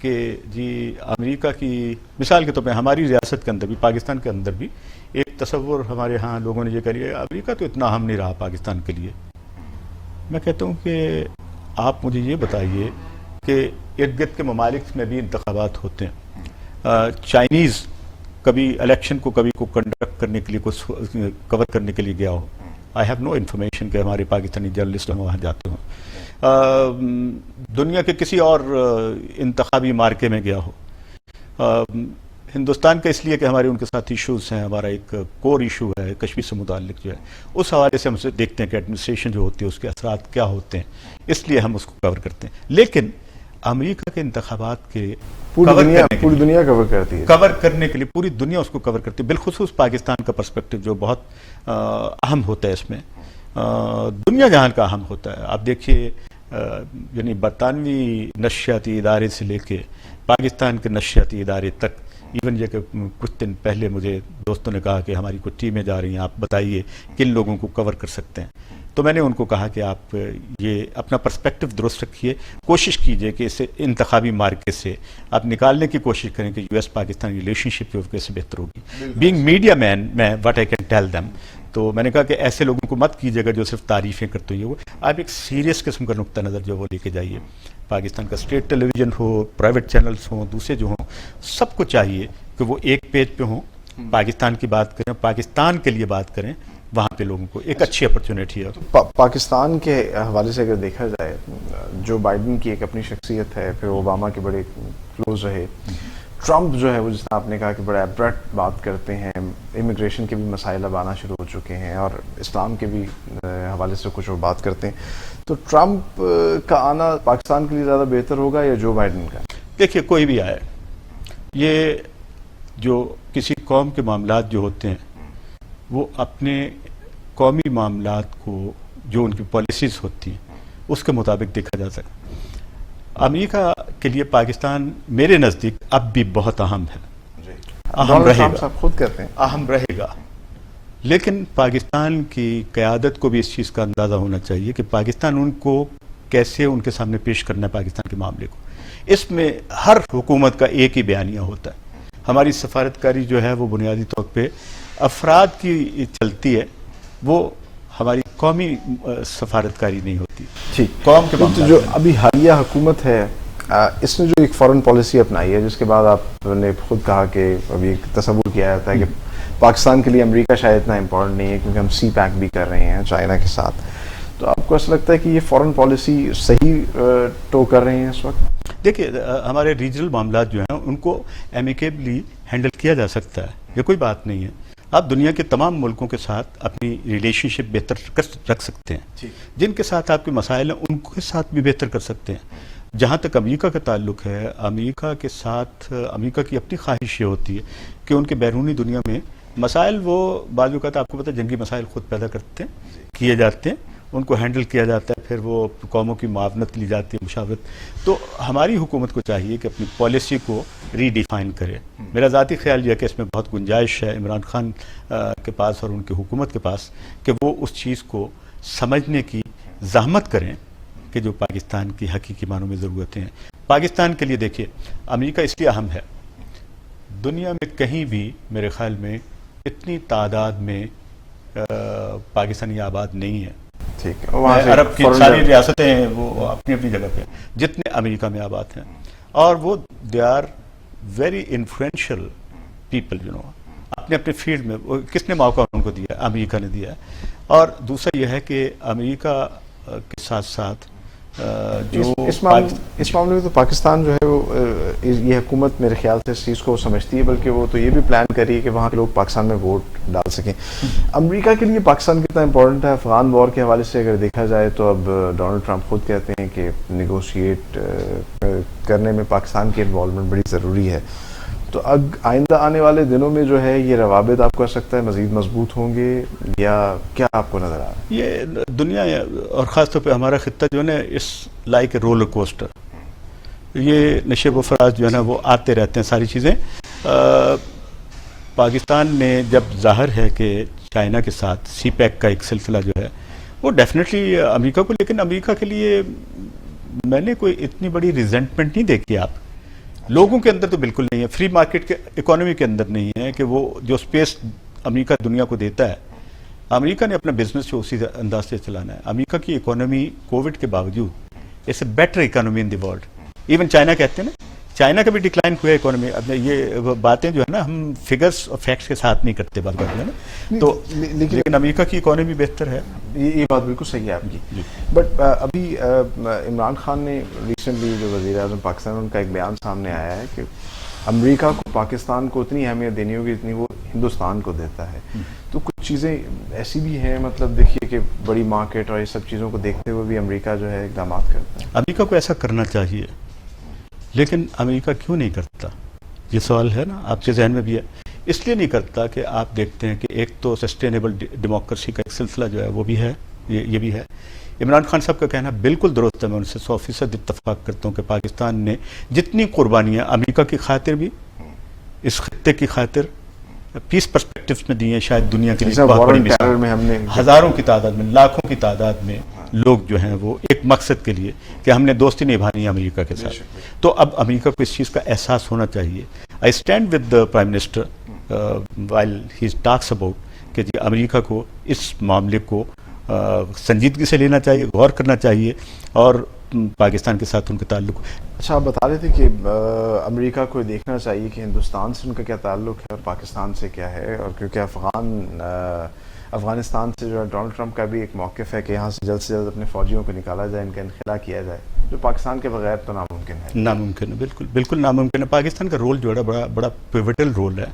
Speaker 2: کہ جی امریکہ کی مثال کے طور پہ ہماری ریاست کے اندر بھی, پاکستان کے اندر بھی ایک تصور ہمارے ہاں لوگوں نے یہ کر لیا, امریکہ تو اتنا اہم نہیں رہا پاکستان کے لیے. میں کہتا ہوں کہ آپ مجھے یہ بتائیے کہ ارد گرد کے ممالک میں بھی انتخابات ہوتے ہیں. چائنیز کبھی الیکشن کو کبھی کو کنڈکٹ کرنے کے لیے کور کرنے کے لیے گیا ہو, آئی ہیو نو انفارمیشن کہ ہمارے پاکستانی جرنلسٹ وہاں جاتے ہوں. دنیا کے کسی اور انتخابی مارکے میں گیا ہو. ہندوستان کا اس لیے کہ ہمارے ان کے ساتھ ایشوز ہیں, ہمارا ایک کور ایشو ہے کشمیر سے متعلق جو ہے, اس حوالے سے ہم سے دیکھتے ہیں کہ ایڈمنسٹریشن جو ہوتی ہے اس کے اثرات کیا ہوتے ہیں, اس لیے ہم اس کو کور کرتے ہیں. لیکن امریکہ کے انتخابات کے
Speaker 1: پوری دنیا کور کرتی ہے,
Speaker 2: کور کرنے کے لیے پوری دنیا اس کو کور کرتی ہے, بالخصوص پاکستان کا پرسپیکٹو جو بہت اہم ہوتا ہے اس میں, دنیا جہان کا اہم ہوتا ہے. آپ دیکھیے یعنی برطانوی نشریاتی ادارے سے لے کے پاکستان کے نشریاتی ادارے تک, ایون یہ کہ کچھ دن پہلے مجھے دوستوں نے کہا کہ ہماری کچھ ٹیمیں جا رہی ہیں, آپ بتائیے کن لوگوں کو کور کر سکتے ہیں. تو میں نے ان کو کہا کہ آپ یہ اپنا پرسپیکٹو درست رکھیے, کوشش کیجئے کہ اسے انتخابی مارکے سے آپ نکالنے کی کوشش کریں کہ یو ایس پاکستان ریلیشن شپ جو کیسے بہتر ہوگی. بینگ میڈیا مین میں what I can tell them, تو میں نے کہا کہ ایسے لوگوں کو مت کیجیے گا جو صرف تعریفیں کرتے ہیں. وہ آپ ایک سیریس قسم کا نقطہ نظر جو وہ لے کے جائیے. پاکستان کا اسٹیٹ ٹیلی ویژن ہو, پرائیویٹ چینلز ہوں, دوسرے جو ہوں, سب کو چاہیے کہ وہ ایک پیج پہ ہوں, پاکستان کی بات کریں, پاکستان کے لیے بات کریں. وہاں پہ لوگوں کو ایک اچھی اپرچونیٹی ہے.
Speaker 1: پاکستان کے حوالے سے اگر دیکھا جائے, جو بائیڈن کی ایک اپنی شخصیت ہے, پھر اوباما کے بڑے کلوز رہے, ٹرمپ جو ہے وہ جس طرح آپ نے کہا کہ بڑا ایبریکٹ بات کرتے ہیں, امیگریشن کے بھی مسائل اب آنا شروع ہو چکے ہیں, اور اسلام کے بھی حوالے سے کچھ اور بات کرتے ہیں. تو ٹرمپ کا آنا پاکستان کے لیے زیادہ بہتر ہوگا یا جو بائیڈن کا؟
Speaker 2: دیکھیے کوئی بھی آئے, یہ جو کسی قوم کے معاملات جو ہوتے ہیں وہ اپنے قومی معاملات کو جو ان کی پالیسیز ہوتی ہیں اس کے مطابق دیکھا جا سکتا. امریکہ کے لیے پاکستان میرے نزدیک اب بھی بہت اہم ہے, اہم رہے گا,
Speaker 1: خود کہتے ہیں
Speaker 2: اہم رہے گا. لیکن پاکستان کی قیادت کو بھی اس چیز کا اندازہ ہونا چاہیے کہ پاکستان ان کو کیسے ان کے سامنے پیش کرنا ہے پاکستان کے معاملے کو. اس میں ہر حکومت کا ایک ہی بیانیہ ہوتا ہے. ہماری سفارتکاری جو ہے وہ بنیادی طور پہ افراد کی چلتی ہے, وہ ہماری قومی سفارتکاری نہیں ہوتی.
Speaker 1: ٹھیک,
Speaker 2: قوم کے
Speaker 1: جو ابھی حالیہ حکومت ہے اس نے جو ایک فورن پالیسی اپنائی ہے, جس کے بعد آپ نے خود کہا کہ ابھی تصور کیا جاتا ہے کہ پاکستان کے لیے امریکہ شاید اتنا امپورٹنٹ نہیں ہے کیونکہ ہم سی پیک بھی کر رہے ہیں چائنا کے ساتھ. تو آپ کو ایسا لگتا ہے کہ یہ فورن پالیسی صحیح ٹو کر رہے ہیں اس وقت؟
Speaker 2: دیکھیے ہمارے ریجنل معاملات جو ہیں ان کو امیکیبلی ہینڈل کیا جا سکتا ہے, یہ کوئی بات نہیں ہے. آپ دنیا کے تمام ملکوں کے ساتھ اپنی ریلیشن شپ بہتر رکھ سکتے ہیں، جن کے ساتھ آپ کے مسائل ہیں ان کے ساتھ بھی بہتر کر سکتے ہیں۔ جہاں تک امریکہ کا تعلق ہے، امریکہ کے ساتھ امریکہ کی اپنی خواہش یہ ہوتی ہے کہ ان کے بیرونی دنیا میں مسائل، وہ بعض اوقات آپ کو پتہ ہے جنگی مسائل خود پیدا کرتے ہیں، کیے جاتے ہیں، ان کو ہینڈل کیا جاتا ہے، پھر وہ قوموں کی معاونت لی جاتی ہے، مشاورت۔ تو ہماری حکومت کو چاہیے کہ اپنی پالیسی کو ری ڈیفائن کرے۔ میرا ذاتی خیال یہ ہے کہ اس میں بہت گنجائش ہے عمران خان کے پاس اور ان کی حکومت کے پاس کہ وہ اس چیز کو سمجھنے کی زحمت کریں کہ جو پاکستان کی حقیقی معنوں میں ضرورتیں ہیں۔ پاکستان کے لیے دیکھیے امریکہ اس لیے اہم ہے، دنیا میں کہیں بھی میرے خیال میں اتنی تعداد میں پاکستانی آباد نہیں ہے۔
Speaker 1: ٹھیک ہے،
Speaker 2: عرب کی ساری ریاستیں ہیں وہ اپنی اپنی جگہ پہ جتنے امریکہ میں آباد ہیں، اور وہ they are very influential people, اپنے اپنے فیلڈ میں۔ کس نے موقع ان کو دیا؟ امریکہ نے دیا ہے۔ اور دوسرا یہ ہے کہ امریکہ کے ساتھ ساتھ جو
Speaker 1: اس معاملے میں تو پاکستان جو ہے وہ یہ حکومت میرے خیال سے اس چیز کو سمجھتی ہے، بلکہ وہ تو یہ بھی پلان کری ہے کہ وہاں کے لوگ پاکستان میں ووٹ ڈال سکیں۔ امریکہ کے لیے پاکستان کتنا امپورٹنٹ ہے؟ افغان وار کے حوالے سے اگر دیکھا جائے تو اب ڈونلڈ ٹرمپ خود کہتے ہیں کہ نیگوشیٹ کرنے میں پاکستان کی انوالومنٹ بڑی ضروری ہے۔ تو آئندہ آنے والے دنوں میں جو ہے یہ روابط آپ کو کہہ سکتا ہے مزید مضبوط ہوں گے، یا کیا آپ کو نظر آ رہا ہے؟
Speaker 2: یہ دنیا اور خاص طور پہ ہمارا خطہ جو ہے نا، اس لائک اے رولر کوسٹر، یہ نشیب و فراز جو ہے نا وہ آتے رہتے ہیں ساری چیزیں۔ پاکستان نے جب ظاہر ہے کہ چائنا کے ساتھ سی پیک کا ایک سلسلہ جو ہے وہ ڈیفینیٹلی امریکہ کو، لیکن امریکہ کے لیے میں نے کوئی اتنی بڑی ریزنٹمنٹ نہیں دیکھی آپ لوگوں کے اندر، تو بالکل نہیں ہے، فری مارکیٹ کے اکانومی کے اندر نہیں ہے کہ وہ جو سپیس امریکہ دنیا کو دیتا ہے، امریکہ نے اپنا بزنس جو اسی انداز سے چلانا ہے۔ امریکہ کی اکانومی کووڈ کے باوجود it's a better economy in the world. Even China کہتے ہیں نا، چائنا کا بھی ڈکلائن ہوا ہے اکانومی۔ اب یہ باتیں جو ہے نا ہم فگرز اور فیکٹس کے ساتھ نہیں کرتے بات ہے نا، تو لیکن امریکہ کی اکانومی بہتر ہے۔
Speaker 1: یہ بات بالکل صحیح ہے آپ کی۔ بٹ ابھی عمران خان نے ریسنٹلی جو وزیر اعظم پاکستان، ان کا ایک بیان سامنے آیا ہے کہ امریکہ کو پاکستان کو اتنی اہمیت دینی ہوگی جتنی وہ ہندوستان کو دیتا ہے۔ تو کچھ چیزیں ایسی بھی ہیں، مطلب دیکھیے کہ بڑی مارکیٹ اور یہ سب چیزوں کو دیکھتے ہوئے بھی امریکہ جو ہے اقدامات کرتا ہے۔
Speaker 2: امریکہ کو ایسا کرنا چاہیے، لیکن امریکہ کیوں نہیں کرتا؟ یہ سوال ہے نا آپ کے ذہن میں بھی ہے۔ اس لیے نہیں کرتا کہ آپ دیکھتے ہیں کہ ایک تو سسٹینیبل ڈیموکریسی کا ایک سلسلہ جو ہے وہ بھی ہے، یہ بھی ہے۔ عمران خان صاحب کا کہنا بالکل درست ہے، میں ان سے 100% اتفاق کرتا ہوں کہ پاکستان نے جتنی قربانیاں امریکہ کی خاطر بھی، اس خطے کی خاطر، پیس پرسپیکٹوز میں دی ہیں، شاید دنیا کے لیے بہت بڑی مثال میں ہم نے ہزاروں کی تعداد میں، لاکھوں کی تعداد میں لوگ جو ہیں وہ ایک مقصد کے لیے کہ ہم نے دوستی نبھانی ہے امریکہ کے ساتھ۔ تو اب امریکہ کو اس چیز کا احساس ہونا چاہیے۔ I stand with the prime minister while he talks about کہ جی امریکہ کو اس معاملے کو سنجیدگی سے لینا چاہیے، غور کرنا چاہیے، اور پاکستان کے ساتھ ان کے تعلق۔
Speaker 1: اچھا، آپ بتا رہے تھے کہ امریکہ کو دیکھنا چاہیے کہ ہندوستان سے ان کا کیا تعلق ہے اور پاکستان سے کیا ہے، اور کیونکہ افغانستان سے جو ہے ڈونلڈ ٹرمپ کا بھی ایک موقف ہے کہ یہاں سے جلد اپنے فوجیوں کو نکالا جائے، ان کا انخلا کیا جائے، جو پاکستان کے بغیر تو ناممکن ہے۔
Speaker 2: ناممکن ہے، بالکل بالکل ناممکن ہے۔ پاکستان کا رول جو ہے بڑا پیوٹل رول ہے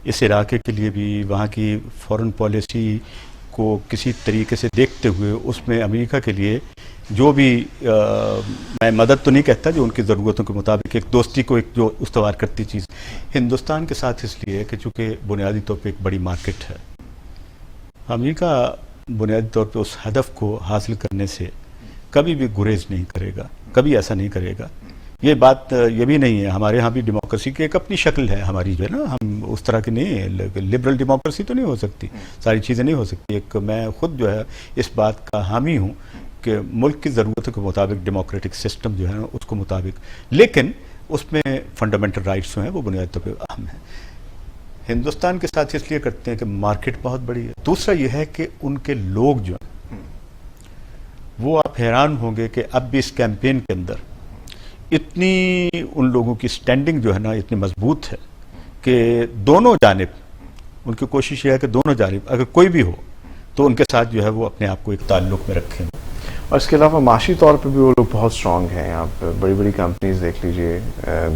Speaker 2: اس علاقے کے لیے بھی۔ وہاں کی فورن پالیسی کو کسی طریقے سے دیکھتے ہوئے اس میں امریکہ کے لیے جو بھی میں مدد تو نہیں کہتا، جو ان کی ضرورتوں کے مطابق ایک دوستی کو ایک جو استوار کرتی چیز ہندوستان کے ساتھ، اس لیے کہ چونکہ بنیادی طور پہ ایک بڑی مارکیٹ ہے، امریکہ بنیادی طور پہ اس ہدف کو حاصل کرنے سے کبھی بھی گریز نہیں کرے گا، کبھی ایسا نہیں کرے گا۔ یہ بات یہ بھی نہیں ہے، ہمارے ہاں بھی ڈیموکریسی کی ایک اپنی شکل ہے ہماری جو ہے نا، ہم اس طرح کی نہیں ہے، لبرل ڈیموکریسی تو نہیں ہو سکتی، ساری چیزیں نہیں ہو سکتی۔ ایک میں خود جو ہے اس بات کا حامی ہوں کہ ملک کی ضرورتوں کے مطابق ڈیموکریٹک سسٹم جو ہے نا اس کو مطابق، لیکن اس میں فنڈامنٹل رائٹس جو ہیں وہ بنیادی طور پہ اہم ہیں۔ ہندوستان کے ساتھ اس لیے کرتے ہیں کہ مارکیٹ بہت بڑی ہے، دوسرا یہ ہے کہ ان کے لوگ جو ہیں وہ، آپ حیران ہوں گے کہ اب بھی اس کیمپین کے اندر اتنی ان لوگوں کی سٹینڈنگ جو ہے نا اتنی مضبوط ہے کہ دونوں جانب ان کی کوشش یہ ہے کہ دونوں جانب اگر کوئی بھی ہو تو ان کے ساتھ جو ہے وہ اپنے آپ کو ایک تعلق میں رکھیں۔
Speaker 1: اور اس کے علاوہ معاشی طور پہ بھی وہ لوگ بہت اسٹرانگ ہیں. آپ بڑی بڑی کمپنیز دیکھ لیجئے,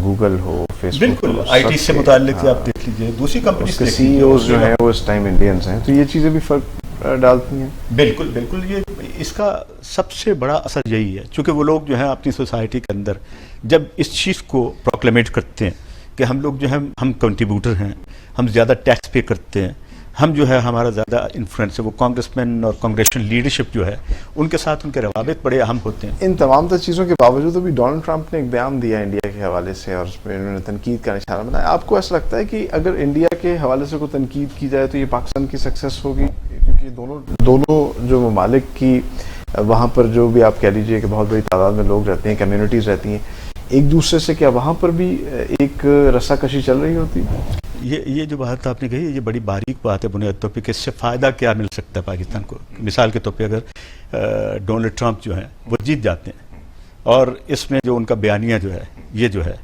Speaker 1: گوگل ہو, فیس بک,
Speaker 2: بالکل آئی ٹی سے متعلق آپ دیکھ لیجیے, دوسری کمپنیز
Speaker 1: کے سی ای اوز جو ہیں وہ اس ٹائم انڈینز ہیں, تو یہ چیزیں بھی فرق ڈالتی ہیں.
Speaker 2: بالکل بالکل, یہ اس کا سب سے بڑا اثر یہی ہے, چونکہ وہ لوگ جو ہیں اپنی سوسائٹی کے اندر جب اس چیز کو پروکلیمیٹ کرتے ہیں کہ ہم لوگ جو ہیں ہم کنٹریبیوٹر ہیں, ہم زیادہ ٹیکس پے کرتے ہیں, ہم جو ہے ہمارا زیادہ انفلوئنس ہے, وہ کانگریس مین اور کانگریشنل لیڈرشپ جو ہے ان کے ساتھ ان کے روابط بڑے اہم ہوتے ہیں.
Speaker 1: ان تمام تر چیزوں کے باوجود ابھی ڈونلڈ ٹرمپ نے ایک بیان دیا انڈیا کے حوالے سے, اور اس میں انہوں نے تنقید کا نشانہ بنایا. آپ کو ایسا لگتا ہے کہ اگر انڈیا کے حوالے سے کوئی تنقید کی جائے تو یہ پاکستان کی سکسیس ہوگی, کیونکہ دونوں جو ممالک کی وہاں پر جو بھی آپ کہہ لیجئے کہ بہت بڑی تعداد میں لوگ رہتے ہیں, کمیونٹیز رہتی ہیں ایک دوسرے سے, کیا وہاں پر بھی ایک رسا کشی چل رہی ہوتی؟
Speaker 2: یہ جو بات آپ نے کہی یہ بڑی باریک بات ہے بنیادی طور پہ کہ اس سے فائدہ کیا مل سکتا ہے پاکستان کو. مثال کے طور پہ اگر ڈونلڈ ٹرمپ جو ہیں وہ جیت جاتے ہیں اور اس میں جو ان کا بیانیہ جو ہے یہ جو ہے,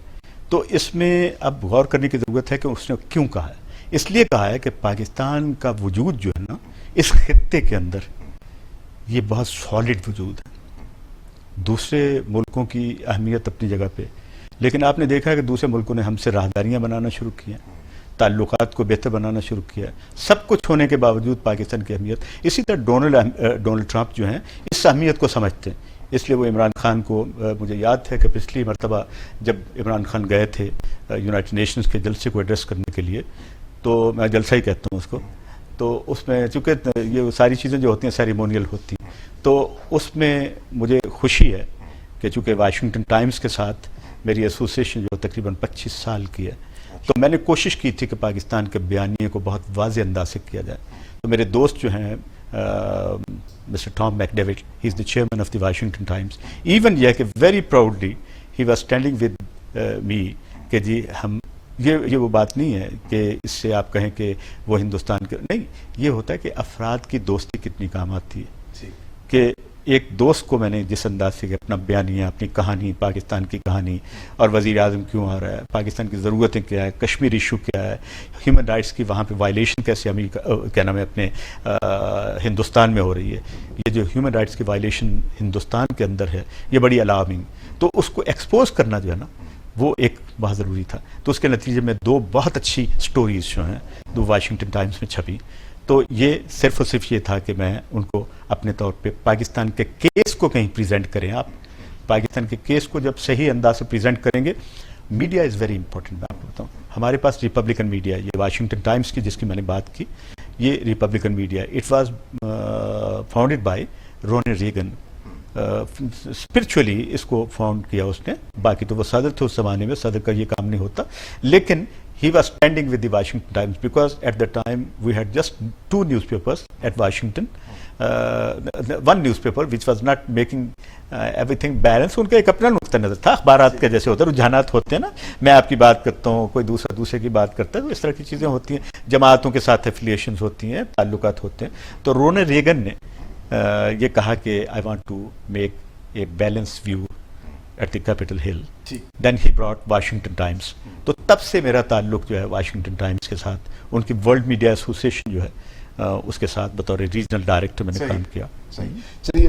Speaker 2: تو اس میں اب غور کرنے کی ضرورت ہے کہ اس نے کیوں کہا ہے. اس لیے کہا ہے کہ پاکستان کا وجود جو ہے نا اس خطے کے اندر یہ بہت سالڈ وجود ہے. دوسرے ملکوں کی اہمیت اپنی جگہ پہ, لیکن آپ نے دیکھا ہے کہ دوسرے ملکوں نے ہم سے راہداریاں بنانا شروع کی ہیں, تعلقات کو بہتر بنانا شروع کیا ہے. سب کچھ ہونے کے باوجود پاکستان کی اہمیت, اسی طرح ڈونلڈ ٹرمپ جو ہیں اس اہمیت کو سمجھتے ہیں. اس لیے وہ عمران خان کو, مجھے یاد ہے کہ پچھلی مرتبہ جب عمران خان گئے تھے یونائٹڈ نیشنز کے جلسے کو ایڈریس کرنے کے لیے, تو میں جلسہ ہی کہتا ہوں اس کو, تو اس میں چونکہ یہ ساری چیزیں جو ہوتی ہیں سیریمونیل ہوتی ہیں, تو اس میں مجھے خوشی ہے کہ چونکہ واشنگٹن ٹائمز کے ساتھ میری ایسوسیشن جو تقریباً 25 سال کی ہے, تو میں نے کوشش کی تھی کہ پاکستان کے بیانیے کو بہت واضح انداز سے کیا جائے. تو میرے دوست جو ہیں mister Tom McDevitt, he is the chairman of the Washington Times, even یہ کہ very proudly he was standing with me کہ جی ہم یہ وہ بات نہیں ہے کہ اس سے آپ کہیں کہ وہ ہندوستان کے نہیں, یہ ہوتا ہے کہ افراد کی دوستی کتنی کام آتی ہے. کہ ایک دوست کو میں نے جس انداز سے کہ اپنا بیانیہ, اپنی کہانی, پاکستان کی کہانی اور وزیر اعظم کیوں آ رہا ہے, پاکستان کی ضرورتیں کیا ہے, کشمیر ایشو کیا ہے, ہیومن رائٹس کی وہاں پہ وائلیشن کیسے کیا نام ہے اپنے ہندوستان میں ہو رہی ہے, یہ جو ہیومن رائٹس کی وائلیشن ہندوستان کے اندر ہے یہ بڑی الارمنگ, تو اس کو ایکسپوز کرنا جو ہے نا وہ ایک بہت ضروری تھا. تو اس کے نتیجے میں 2 بہت اچھی سٹوریز جو ہیں 2 واشنگٹن ٹائمز میں چھپی. تو یہ صرف اور صرف یہ تھا کہ میں ان کو اپنے طور پہ پاکستان کے کیس کو کہیں پریزنٹ کریں. آپ پاکستان کے کیس کو جب صحیح انداز سے پریزنٹ کریں گے, میڈیا از ویری امپورٹنٹ. میں آپ کو بتاؤں ہمارے پاس ریپبلکن میڈیا, یہ واشنگٹن ٹائمز کی جس کی میں نے بات کی, یہ Republican media, it was founded by Ronald Reagan. Spiritually اس کو فاؤنڈ کیا اس نے, باقی تو وہ صدر تھے اس زمانے میں, صدر کا یہ کام نہیں ہوتا, لیکن he was standing with the Washington Times because at the time we had just 2 newspapers at Washington, one newspaper which was not making everything balanced. ان کا ایک اپنا نقطہ نظر تھا, اخبارات کا جیسے ہوتا ہے رجحانات ہوتے ہیں نا, میں آپ کی بات کرتا ہوں, کوئی دوسرے کی بات کرتا ہے, تو اس طرح کی چیزیں ہوتی ہیں, جماعتوں کے ساتھ ایفیلیشنز ہوتی ہیں, تعلقات ہوتے ہیں. تو رونلڈ ریگن نے یہ کہا کہ I want to make a balanced view at the Capitol Hill. Then he brought Washington Times. تو تب سے میرا تعلق جو ہے واشنگٹن ٹائمز کے ساتھ, ان کی ورلڈ میڈیا ایسوسیشن جو ہے اس کے ساتھ بطور ریجنل ڈائریکٹر میں نے کام کیا.
Speaker 1: چلیے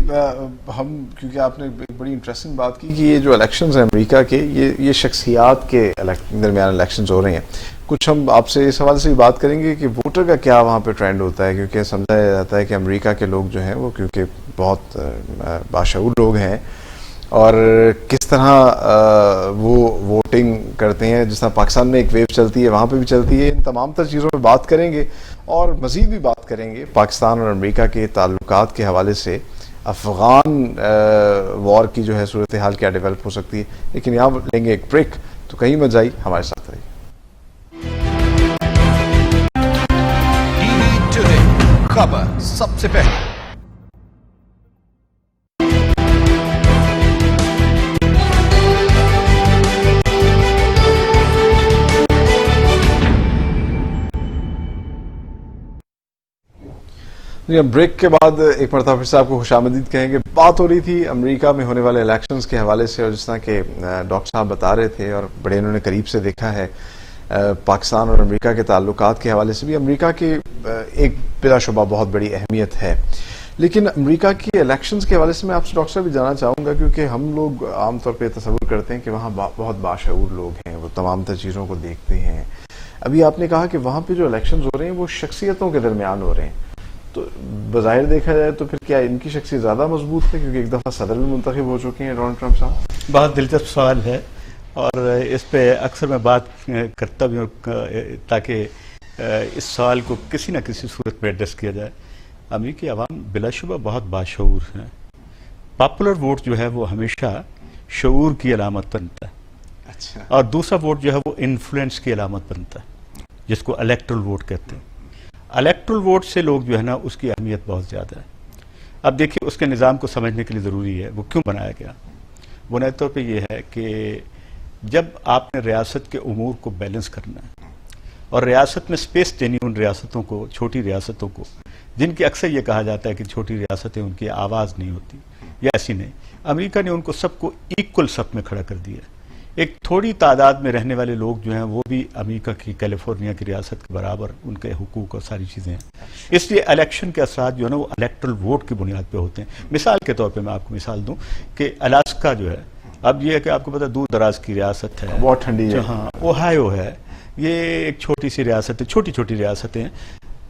Speaker 1: ہم, کیونکہ آپ نے ایک بڑی انٹرسٹنگ بات کی کہ یہ جو الیکشنز ہیں امریکہ کے, یہ شخصیات کے درمیان الیکشنز ہو رہے ہیں, کچھ ہم آپ سے اس حوالے سے بھی بات کریں گے کہ ووٹر کا کیا وہاں پہ ٹرینڈ ہوتا ہے, کیونکہ سمجھا جاتا ہے کہ امریکہ کے لوگ جو ہیں وہ کیونکہ بہت باشعور لوگ ہیں, اور کس طرح وہ ووٹنگ کرتے ہیں, جس طرح پاکستان میں ایک ویو چلتی ہے وہاں پہ بھی چلتی ہے. ان تمام تر چیزوں پہ بات کریں گے اور مزید بھی بات کریں گے پاکستان اور امریکہ کے تعلقات کے حوالے سے, افغان وار کی جو ہے صورتحال کیا ڈیولپ ہو سکتی ہے. لیکن یہاں لیں گے ایک بریک, تو کہیں مت جائیے, ہمارے ساتھ رہیے.
Speaker 3: خبر سب سے پہلے.
Speaker 1: بریک کے بعد ایک مرتبہ پھر سے آپ کو خوش آمدید کہیں گے. بات ہو رہی تھی امریکہ میں ہونے والے الیکشنز کے حوالے سے, اور جس طرح کہ ڈاکٹر صاحب بتا رہے تھے اور بڑے انہوں نے قریب سے دیکھا ہے پاکستان اور امریکہ کے تعلقات کے حوالے سے بھی. امریکہ کی ایک بلا شبہ بہت بڑی اہمیت ہے, لیکن امریکہ کی الیکشنز کے حوالے سے میں آپ سے ڈاکٹر صاحب بھی جاننا چاہوں گا، کیونکہ ہم لوگ عام طور پہ تصور کرتے ہیں کہ وہاں بہت باشعور لوگ ہیں، وہ تمام تر چیزوں کو دیکھتے ہیں. ابھی آپ نے کہا کہ وہاں پہ جو الیکشنز ہو رہے ہیں وہ شخصیتوں کے درمیان ہو رہے ہیں، تو بظاہر دیکھا جائے تو پھر کیا ان کی شخصیت زیادہ مضبوط ہے کیونکہ ایک دفعہ صدر بھی منتخب ہو چکے ہیں ڈونلڈ ٹرمپ صاحب؟
Speaker 2: بہت دلچسپ سوال ہے، اور اس پہ اکثر میں بات کرتا بھی ہوں تاکہ اس سوال کو کسی نہ کسی صورت میں ایڈریس کیا جائے. امریکی عوام بلا شبہ بہت باشعور ہیں. پاپولر ووٹ جو ہے وہ ہمیشہ شعور کی علامت بنتا ہے،
Speaker 1: اچھا.
Speaker 2: اور دوسرا ووٹ جو ہے وہ انفلوئنس کی علامت بنتا ہے، جس کو الیکٹرل ووٹ کہتے ہیں. الیکٹرل ووٹ سے لوگ جو ہے نا اس کی اہمیت بہت زیادہ ہے. اب دیکھیے اس کے نظام کو سمجھنے کے لیے ضروری ہے وہ کیوں بنایا گیا. بنیادی طور پہ یہ ہے کہ جب آپ نے ریاست کے امور کو بیلنس کرنا ہے اور ریاست میں سپیس دینی ان ریاستوں کو، چھوٹی ریاستوں کو، جن کی اکثر یہ کہا جاتا ہے کہ چھوٹی ریاستیں ان کی آواز نہیں ہوتی، یہ ایسی نہیں. امریکہ نے ان کو سب کو ایکول صف میں کھڑا کر دیا. ایک تھوڑی تعداد میں رہنے والے لوگ جو ہیں وہ بھی امریکہ کی کیلیفورنیا کی ریاست کے برابر ان کے حقوق اور ساری چیزیں ہیں. اس لیے الیکشن کے اثرات جو ہے نا وہ الیکٹرل ووٹ کی بنیاد پہ ہوتے ہیں. مثال کے طور پہ میں آپ کو مثال دوں کہ الاسکا جو ہے، اب یہ ہے کہ آپ کو پتہ دور دراز کی ریاست ہے،
Speaker 1: بہت ٹھنڈی ہے.
Speaker 2: ہاں، اوہایو ہے، یہ ایک چھوٹی سی ریاست ہے، چھوٹی چھوٹی ریاستیں ہیں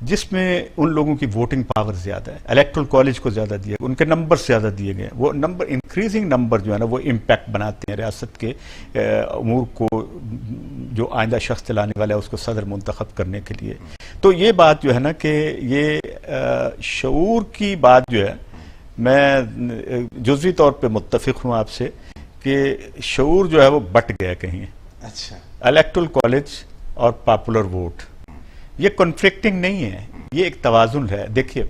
Speaker 2: جس میں ان لوگوں کی ووٹنگ پاور زیادہ ہے. الیکٹرل کالج کو زیادہ دیا، ان کے نمبر زیادہ دیے گئے. وہ نمبر، انکریزنگ نمبر جو ہے نا وہ امپیکٹ بناتے ہیں ریاست کے امور کو. جو آئندہ شخص چلانے والا ہے اس کو صدر منتخب کرنے کے لیے. تو یہ بات جو ہے نا کہ یہ شعور کی بات جو ہے، میں جزوی طور پہ متفق ہوں آپ سے کہ شعور جو ہے وہ بٹ گیا کہیں.
Speaker 1: اچھا.
Speaker 2: الیکٹرل کالج اور پاپولر ووٹ یہ کنفلکٹنگ نہیں ہے، یہ ایک توازن ہے. دیکھیے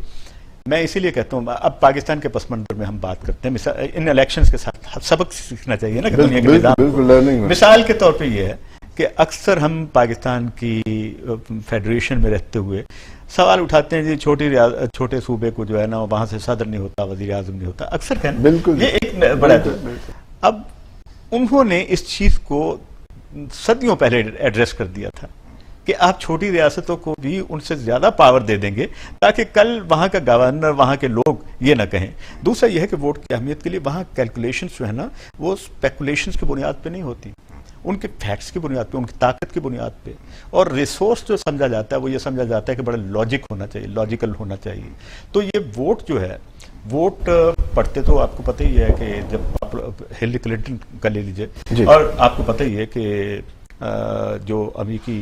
Speaker 2: میں اسی لیے کہتا ہوں، اب پاکستان کے پس منظر میں ہم بات کرتے ہیں، ان الیکشنز کے ساتھ سبق سیکھنا چاہیے نا کہ دنیا کے نظام. مثال کے طور پہ یہ ہے کہ اکثر ہم پاکستان کی فیڈریشن میں رہتے ہوئے سوال اٹھاتے ہیں جی چھوٹے صوبے کو جو ہے نا وہاں سے صدر نہیں ہوتا، وزیر اعظم نہیں ہوتا. اکثر کہنا
Speaker 1: بالکل
Speaker 2: یہ ایک بڑا. اب انہوں نے اس چیز کو صدیوں پہلے ایڈریس کر دیا تھا کہ آپ چھوٹی ریاستوں کو بھی ان سے زیادہ پاور دے دیں گے تاکہ کل وہاں کا گورنر، وہاں کے لوگ یہ نہ کہیں. دوسرا یہ ہے کہ ووٹ کی اہمیت کے لیے وہاں کیلکولیشنز جو ہے نا وہ اسپیکولیشنز کی بنیاد پہ نہیں ہوتی، ان کے فیکٹس کی بنیاد پہ، ان کی طاقت کی بنیاد پہ. اور ریسورس جو سمجھا جاتا ہے وہ یہ سمجھا جاتا ہے کہ بڑا لاجک ہونا چاہیے، لاجیکل ہونا چاہیے. تو یہ ووٹ جو ہے، ووٹ پڑھتے تو آپ کو پتہ ہی ہے کہ جب ہلری کلنٹن کا لے لیجئے، اور آپ کو پتہ ہی ہے کہ جو امریکی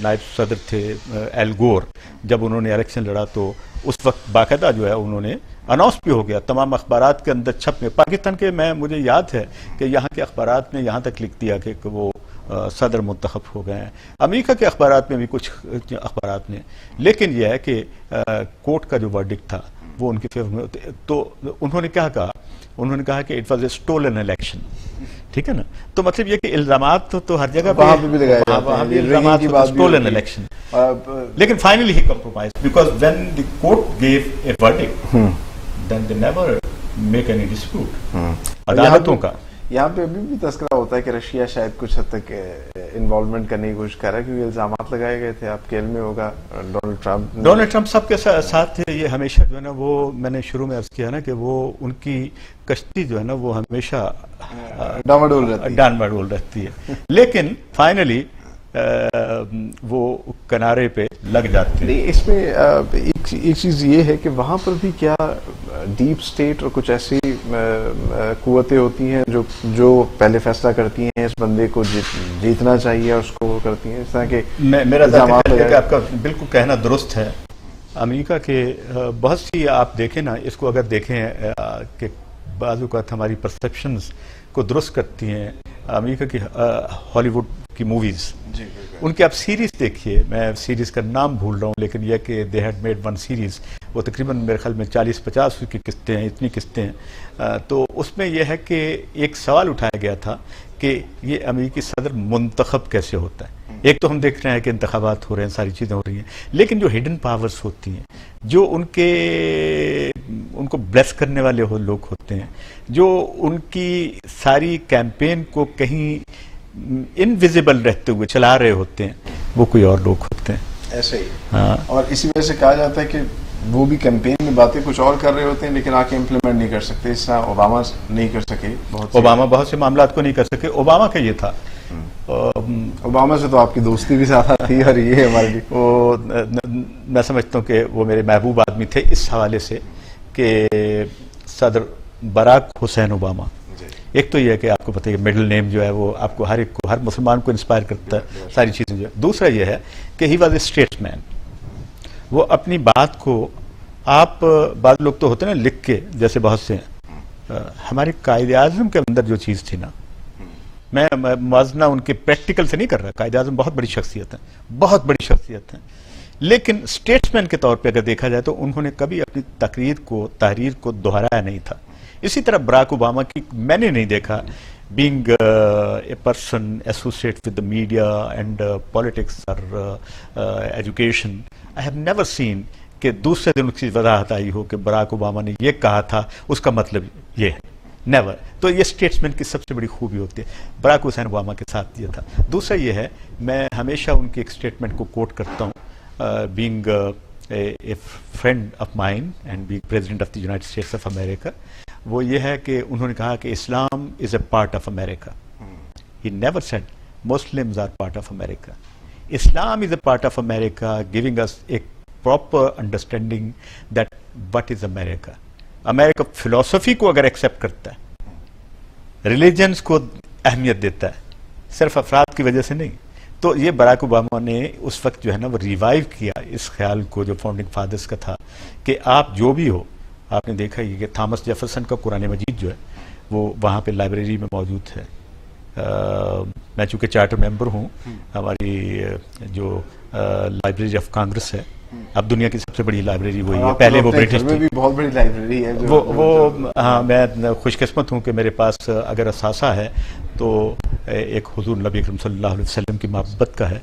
Speaker 2: نائب صدر تھے ایل گور، جب انہوں نے الیکشن لڑا تو اس وقت باقاعدہ جو ہے انہوں نے اناؤنس بھی ہو گیا، تمام اخبارات کے اندر چھپ گئے. پاکستان کے مجھے یاد ہے کہ یہاں کے اخبارات نے یہاں تک لکھ دیا کہ وہ صدر منتخب ہو گئے ہیں. امریکہ کے اخبارات میں بھی کچھ اخبارات نے، لیکن یہ ہے کہ کورٹ کا جو ورڈکٹ تھا وہ ان کے فیور میں. تو انہوں نے کیا کہا؟ انہوں نے کہا کہ it was a stolen election. ٹھیک ہے نا؟ تو مطلب یہ کہ الزامات تو ہر جگہ
Speaker 1: وہاں پہ بھی لگائے جاتے ہیں،
Speaker 2: الزامات اسٹولن الیکشن. لیکن finally he compromise because when the court gave a verdict then they never make any dispute. عدالتوں کا
Speaker 1: یہاں پہ ابھی بھی تذکرہ ہوتا ہے کہ رشیا شاید کچھ حد تک انوالومنٹ کرنے کی کوشش کر رہا ہے کیونکہ الزامات لگائے گئے تھے. آپ کے علم میں ہوگا ڈونلڈ
Speaker 2: ٹرمپ سب کے ساتھ تھے. یہ ہمیشہ جو ہے نا وہ میں نے شروع میں عرض کیا نا کہ وہ ان کی کشتی جو ہے نا وہ ہمیشہ ڈانڈ رہتی ہے، لیکن فائنلی وہ کنارے پہ لگ جاتے ہیں.
Speaker 1: اس میں ایک چیز یہ ہے کہ وہاں پر بھی کیا ڈیپ سٹیٹ اور کچھ ایسی قوتیں ہوتی ہیں جو پہلے فیصلہ کرتی ہیں اس بندے کو جیتنا چاہیے اور اس کو وہ کرتی ہیں، اس طرح کے
Speaker 2: میرا خیال ہے کہ آپ کا بالکل کہنا درست ہے. امریکہ کے بہت سی آپ دیکھیں نا، اس کو اگر دیکھیں کہ بعض اوقات ہماری پرسیپشنز کو درست کرتی ہیں. امریکہ کی ہالی ووڈ کی موویز، ان کی آپ سیریز دیکھیے، میں سیریز کا نام بھول رہا ہوں لیکن یہ کہ they had made one series, وہ تقریباً میرے خیال میں 40-50 کی قسطیں ہیں، اتنی قسطیں ہیں. تو اس میں یہ ہے کہ ایک سوال اٹھایا گیا تھا کہ یہ امریکی صدر منتخب کیسے ہوتا ہے. ایک تو ہم دیکھ رہے ہیں کہ انتخابات ہو رہے ہیں، ساری چیزیں ہو رہی ہیں، لیکن جو ہڈن پاورز ہوتی ہیں، جو ان کو بلیس کرنے والے لوگ ہوتے ہیں، جو ان کی ساری کیمپین کو کہیں انویزیبل رہتے ہوئے چلا رہے ہوتے ہیں، وہ کوئی اور لوگ ہوتے ہیں.
Speaker 1: ایسے ہی.
Speaker 2: ہاں.
Speaker 1: اور اسی وجہ سے کہا جاتا ہے کہ وہ بھی کیمپین میں باتیں کچھ اور کر رہے ہوتے ہیں لیکن آ کے امپلیمنٹ نہیں کر سکتے. اس طرح اوباما نہیں کر سکے,
Speaker 2: اوباما بہت سے معاملات کو نہیں کر سکے. اوباما کا یہ تھا,
Speaker 1: اوباما سے تو آپ کی دوستی بھی زیادہ تھی اور یہ ہمارے لیے
Speaker 2: وہ میں سمجھتا ہوں کہ وہ میرے محبوب آدمی تھے اس حوالے سے کہ صدر براک حسین اوباما, ایک تو یہ ہے کہ آپ کو پتہ ہے مڈل نیم جو ہے وہ آپ کو ہر ایک کو, ہر مسلمان کو انسپائر کرتا ہے ساری چیزیں جو ہے. دوسرا یہ ہے کہ ہی واز اے اسٹیٹس مین. وہ اپنی بات کو آپ بعض لوگ تو ہوتے ہیں نا لکھ کے, جیسے بہت سے ہمارے قائد اعظم کے اندر جو چیز تھی نا, میں موازنہ ان کے پریکٹیکل سے نہیں کر رہا. قائد اعظم بہت بڑی شخصیت ہے, بہت بڑی شخصیت ہے, لیکن اسٹیٹس مین کے طور پہ اگر دیکھا جائے تو انہوں نے کبھی اپنی تحریر کو دہرایا نہیں تھا. اسی طرح براک اوباما کی میں نے نہیں دیکھا being a person associated with the media and politics or education, I have never seen کہ دوسرے دن اس کی وضاحت آئی ہو کہ براک اوباما نے یہ کہا تھا, اس کا مطلب یہ ہے. نیور. تو یہ اسٹیٹس مین کی سب سے بڑی خوبی ہوتی ہے. براک حسین اوباما کے ساتھ یہ تھا. دوسرا یہ ہے, میں ہمیشہ ان کی ایک اسٹیٹمنٹ کو کوٹ کرتا ہوں, being a friend of mine and being president of the United States of America, وہ یہ ہے کہ انہوں نے کہا کہ اسلام is a part of America. He never said Muslims are part of America. Islam is a part of America, giving us a proper understanding that what is America. امریکہ فلسفی کو اگر ایکسیپٹ کرتا ہے, ریلیجنس کو اہمیت دیتا ہے, صرف افراد کی وجہ سے نہیں. تو یہ براک اوباما نے اس وقت جو ہے نا وہ ریوائیو کیا اس خیال کو جو فاؤنڈنگ فادرز کا تھا کہ آپ جو بھی ہو. آپ نے دیکھا یہ کہ تھامس جیفرسن کا قرآن مجید جو ہے وہ وہاں پہ لائبریری میں موجود ہے. میں چونکہ چارٹر ممبر ہوں, ہماری جو لائبریری آف کانگریس ہے, اب دنیا کی سب سے بڑی لائبریری وہی ہے. پہلے وہ برٹش تھی,
Speaker 1: بہت بڑی لائبریری ہے
Speaker 2: وہ ہاں, میں خوش قسمت ہوں کہ میرے پاس اگر اثاثہ ہے تو ایک حضور نبی اکرم صلی اللہ علیہ وسلم کی محبت کا ہے,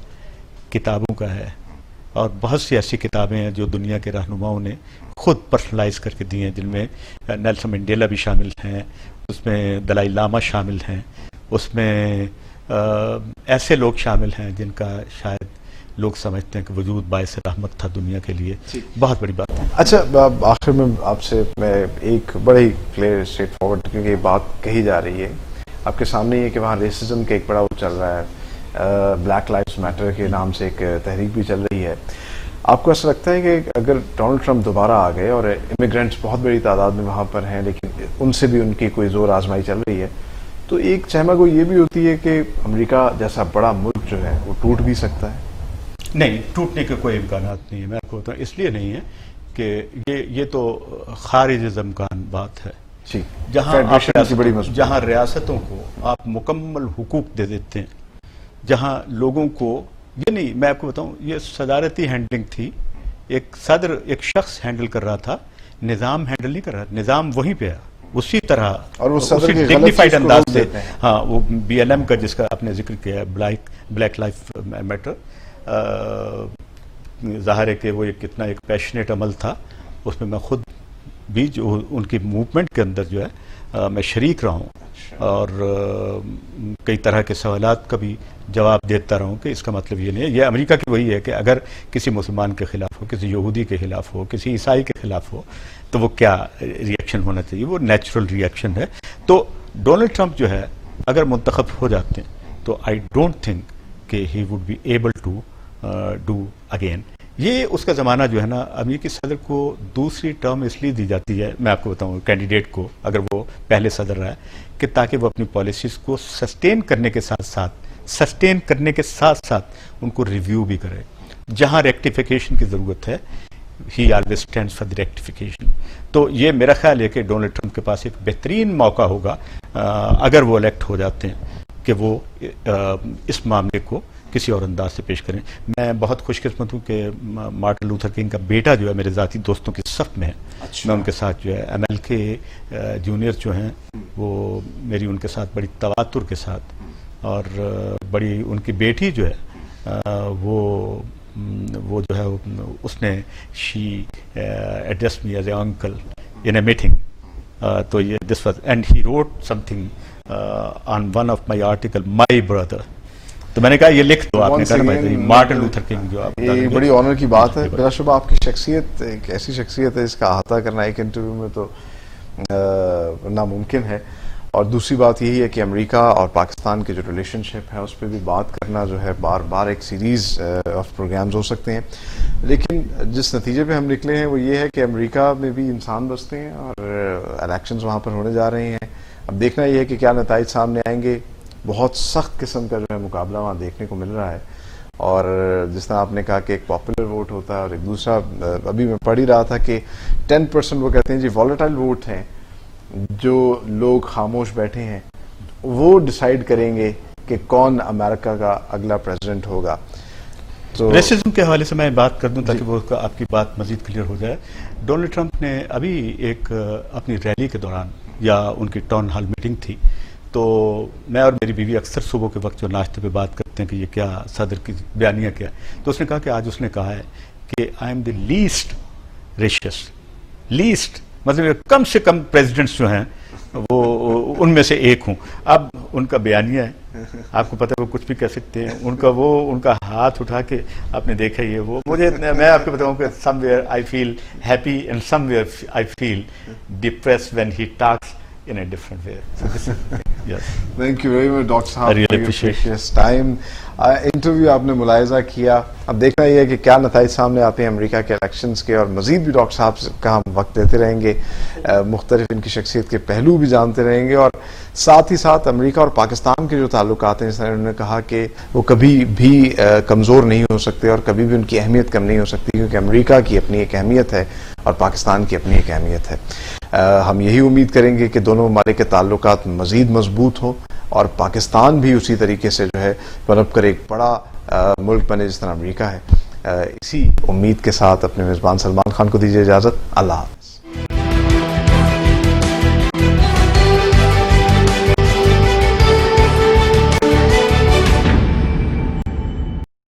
Speaker 2: کتابوں کا ہے, اور بہت سی ایسی کتابیں ہیں جو دنیا کے رہنماؤں نے خود پرسنلائز کر کے دی ہیں, جن میں نیلسن منڈیلا بھی شامل ہیں, اس میں دلائی لاما شامل ہیں, اس میں ایسے لوگ شامل ہیں جن کا شاید لوگ سمجھتے ہیں کہ وجود باعث رحمت تھا دنیا کے لیے. بہت بڑی بات ہے.
Speaker 1: اچھا, آخر میں آپ سے میں ایک بڑے ہی کلیئر اسٹریٹ فارورڈ, کیونکہ یہ بات کہی جا رہی ہے آپ کے سامنے, یہ کہ وہاں ریسزم کا ایک بڑا وہ چل رہا ہے, بلیک لائفز میٹر کے نام سے ایک تحریک بھی چل رہی ہے. آپ کو ایسا لگتا ہے کہ اگر ڈونلڈ ٹرمپ دوبارہ آ گئے اور امیگرینٹس بہت بڑی تعداد میں وہاں پر ہیں لیکن ان سے بھی ان کی کوئی زور آزمائی چل رہی ہے, تو ایک چہمہ گوئی یہ بھی ہوتی ہے کہ امریکہ جیسا بڑا ملک جو ہے وہ ٹوٹ بھی سکتا ہے؟
Speaker 2: نہیں, ٹوٹنے کے کوئی امکانات نہیں ہے. میں آپ کو بتاؤں اس لیے نہیں ہے کہ یہ تو خارج از امکان بات ہے. جہاں ریاستوں کو آپ مکمل حقوق دے دیتے ہیں, جہاں لوگوں کو یہ نہیں, میں آپ کو بتاؤں یہ صدارتی ہینڈلنگ تھی, ایک صدر ایک شخص ہینڈل کر رہا تھا, نظام ہینڈل نہیں کر رہا. نظام وہیں پہ ہے اسی طرح اور اسی ڈگنیفائڈ انداز سے. ہاں, وہ بی ایل ایم کا جس کا آپ نے ذکر کیا بلیک لائف میٹر, ظاہر ہے کہ وہ کتنا ایک پیشنیٹ عمل تھا. اس میں میں خود بھی جو ان کی موومنٹ کے اندر جو ہے میں شریک رہا ہوں, اور کئی طرح کے سوالات کا بھی جواب دیتا رہا ہوں کہ اس کا مطلب یہ نہیں ہے. یہ امریکہ کی وہی ہے کہ اگر کسی مسلمان کے خلاف ہو, کسی یہودی کے خلاف ہو, کسی عیسائی کے خلاف ہو, تو وہ کیا ریئیکشن ہونا چاہیے, وہ نیچرل ریئیکشن ہے. تو ڈونلڈ ٹرمپ جو ہے اگر منتخب ہو جاتے ہیں تو آئی ڈونٹ تھنک کہ he would be able to do again. یہ اس کا زمانہ جو ہے نا, امریکی صدر کو دوسری ٹرم اس لیے دی جاتی ہے, میں آپ کو بتاؤں کینڈیڈیٹ کو اگر وہ پہلے صدر رہا ہے, کہ تاکہ وہ اپنی پالیسیز کو سسٹین کرنے کے ساتھ ساتھ ان کو ریویو بھی کرے. جہاں ریکٹیفیکیشن کی ضرورت ہے, he always stands for the rectification. تو یہ میرا خیال ہے کہ ڈونلڈ ٹرمپ کے پاس ایک بہترین موقع ہوگا اگر وہ الیکٹ ہو جاتے ہیں کہ وہ اس معاملے کو کسی اور انداز سے پیش کریں. میں بہت خوش قسمت ہوں کہ مارٹن لوتھر کنگ کا بیٹا جو ہے میرے ذاتی دوستوں کی صف میں ہے. میں ان کے ساتھ جو ہے ایم ایل کے جونیئر جو ہیں وہ میری ان کے ساتھ بڑی تواتر کے ساتھ, اور بڑی ان کی بیٹی جو ہے وہ جو ہے اس نے she address me as a uncle in a meeting. تو یہ this was and he wrote something on one of my article my brother. تو میں نے کہا یہ لکھ دو. آپ نے کہا مارٹن لوتھر کنگ جو آپ
Speaker 1: یہ بڑی آنر کی بات ہے. بلا شبہ آپ کی شخصیت ایک ایسی شخصیت ہے جس کا احاطہ کرنا ایک انٹرویو میں تو ناممکن ہے. اور دوسری بات یہی ہے کہ امریکہ اور پاکستان کے جو ریلیشن شپ ہے اس پہ بھی بات کرنا جو ہے بار بار ایک سیریز آف پروگرامز ہو سکتے ہیں. لیکن جس نتیجے پہ ہم نکلے ہیں وہ یہ ہے کہ امریکہ میں بھی انسان بستے ہیں اور الیکشنز وہاں پر ہونے جا رہے ہیں. اب دیکھنا یہ ہے کہ کیا نتائج سامنے آئیں گے. بہت سخت قسم کا جو ہے مقابلہ وہاں دیکھنے کو مل رہا ہے. اور جس طرح آپ نے کہا کہ ایک پاپولر ووٹ ہوتا ہے اور ایک دوسرا, ابھی میں پڑھ ہی رہا تھا کہ 10% وہ کہتے ہیں جی والیٹائل ووٹ ہیں, جو لوگ خاموش بیٹھے ہیں وہ ڈیسائیڈ کریں گے کہ کون امریکہ کا اگلا پریزیڈنٹ ہوگا. تو
Speaker 2: ریسزم کے حوالے سے میں بات کر دوں تاکہ وہ آپ کی بات مزید کلیئر ہو جائے. ڈونلڈ ٹرمپ نے ابھی ایک اپنی ریلی کے دوران یا ان کی ٹاؤن ہال میٹنگ تھی, تو میں اور میری بیوی اکثر صبح کے وقت جو ناشتے پہ بات کرتے ہیں کہ یہ کیا صدر کی بیانیہ کیا ہے, تو اس نے کہا کہ آج اس نے کہا ہے کہ I am the least racist, least مطلب کم سے کم پریزیڈنٹس جو ہیں وہ ان میں سے ایک ہوں. اب ان کا بیانیہ ہے, آپ کو پتہ ہے وہ کچھ بھی کہہ سکتے ہیں. ان کا ہاتھ اٹھا کے آپ نے دیکھا یہ وہ مجھے, میں آپ کو بتاؤں کہ somewhere I feel happy and somewhere I feel depressed when he talks in a different way. So this is, yes.
Speaker 1: Thank you very much, Dr. Saab,
Speaker 2: I really
Speaker 1: for your
Speaker 2: appreciate
Speaker 1: precious time. Interview آپ نے ملاحظہ کیا. اب دیکھنا یہ ہے کہ کیا نتائج سامنے آتے ہیں امریکہ کے الیکشنز کے, اور مزید بھی ڈاکٹر صاحب کا ہم وقت دیتے رہیں گے, مختلف ان کی شخصیت کے پہلو بھی جانتے رہیں گے, اور ساتھ ہی ساتھ امریکہ اور پاکستان کے جو تعلقات ہیں, جس طرح انہوں نے کہا کہ وہ کبھی بھی کمزور نہیں ہو سکتے اور کبھی بھی ان کی اہمیت کم نہیں ہو سکتی, کیونکہ امریکہ کی اپنی ایک اہمیت ہے اور پاکستان کی اپنی ایک اہمیت ہے. ہم یہی امید کریں گے کہ دونوں ممالک کے تعلقات مزید مضبوط ہوں اور پاکستان بھی اسی طریقے سے جو ہے پنپ کر ایک بڑا ملک بنے جس طرح امریکہ ہے. اسی امید کے ساتھ اپنے میزبان سلمان خان کو دیجیے اجازت. اللہ حافظ.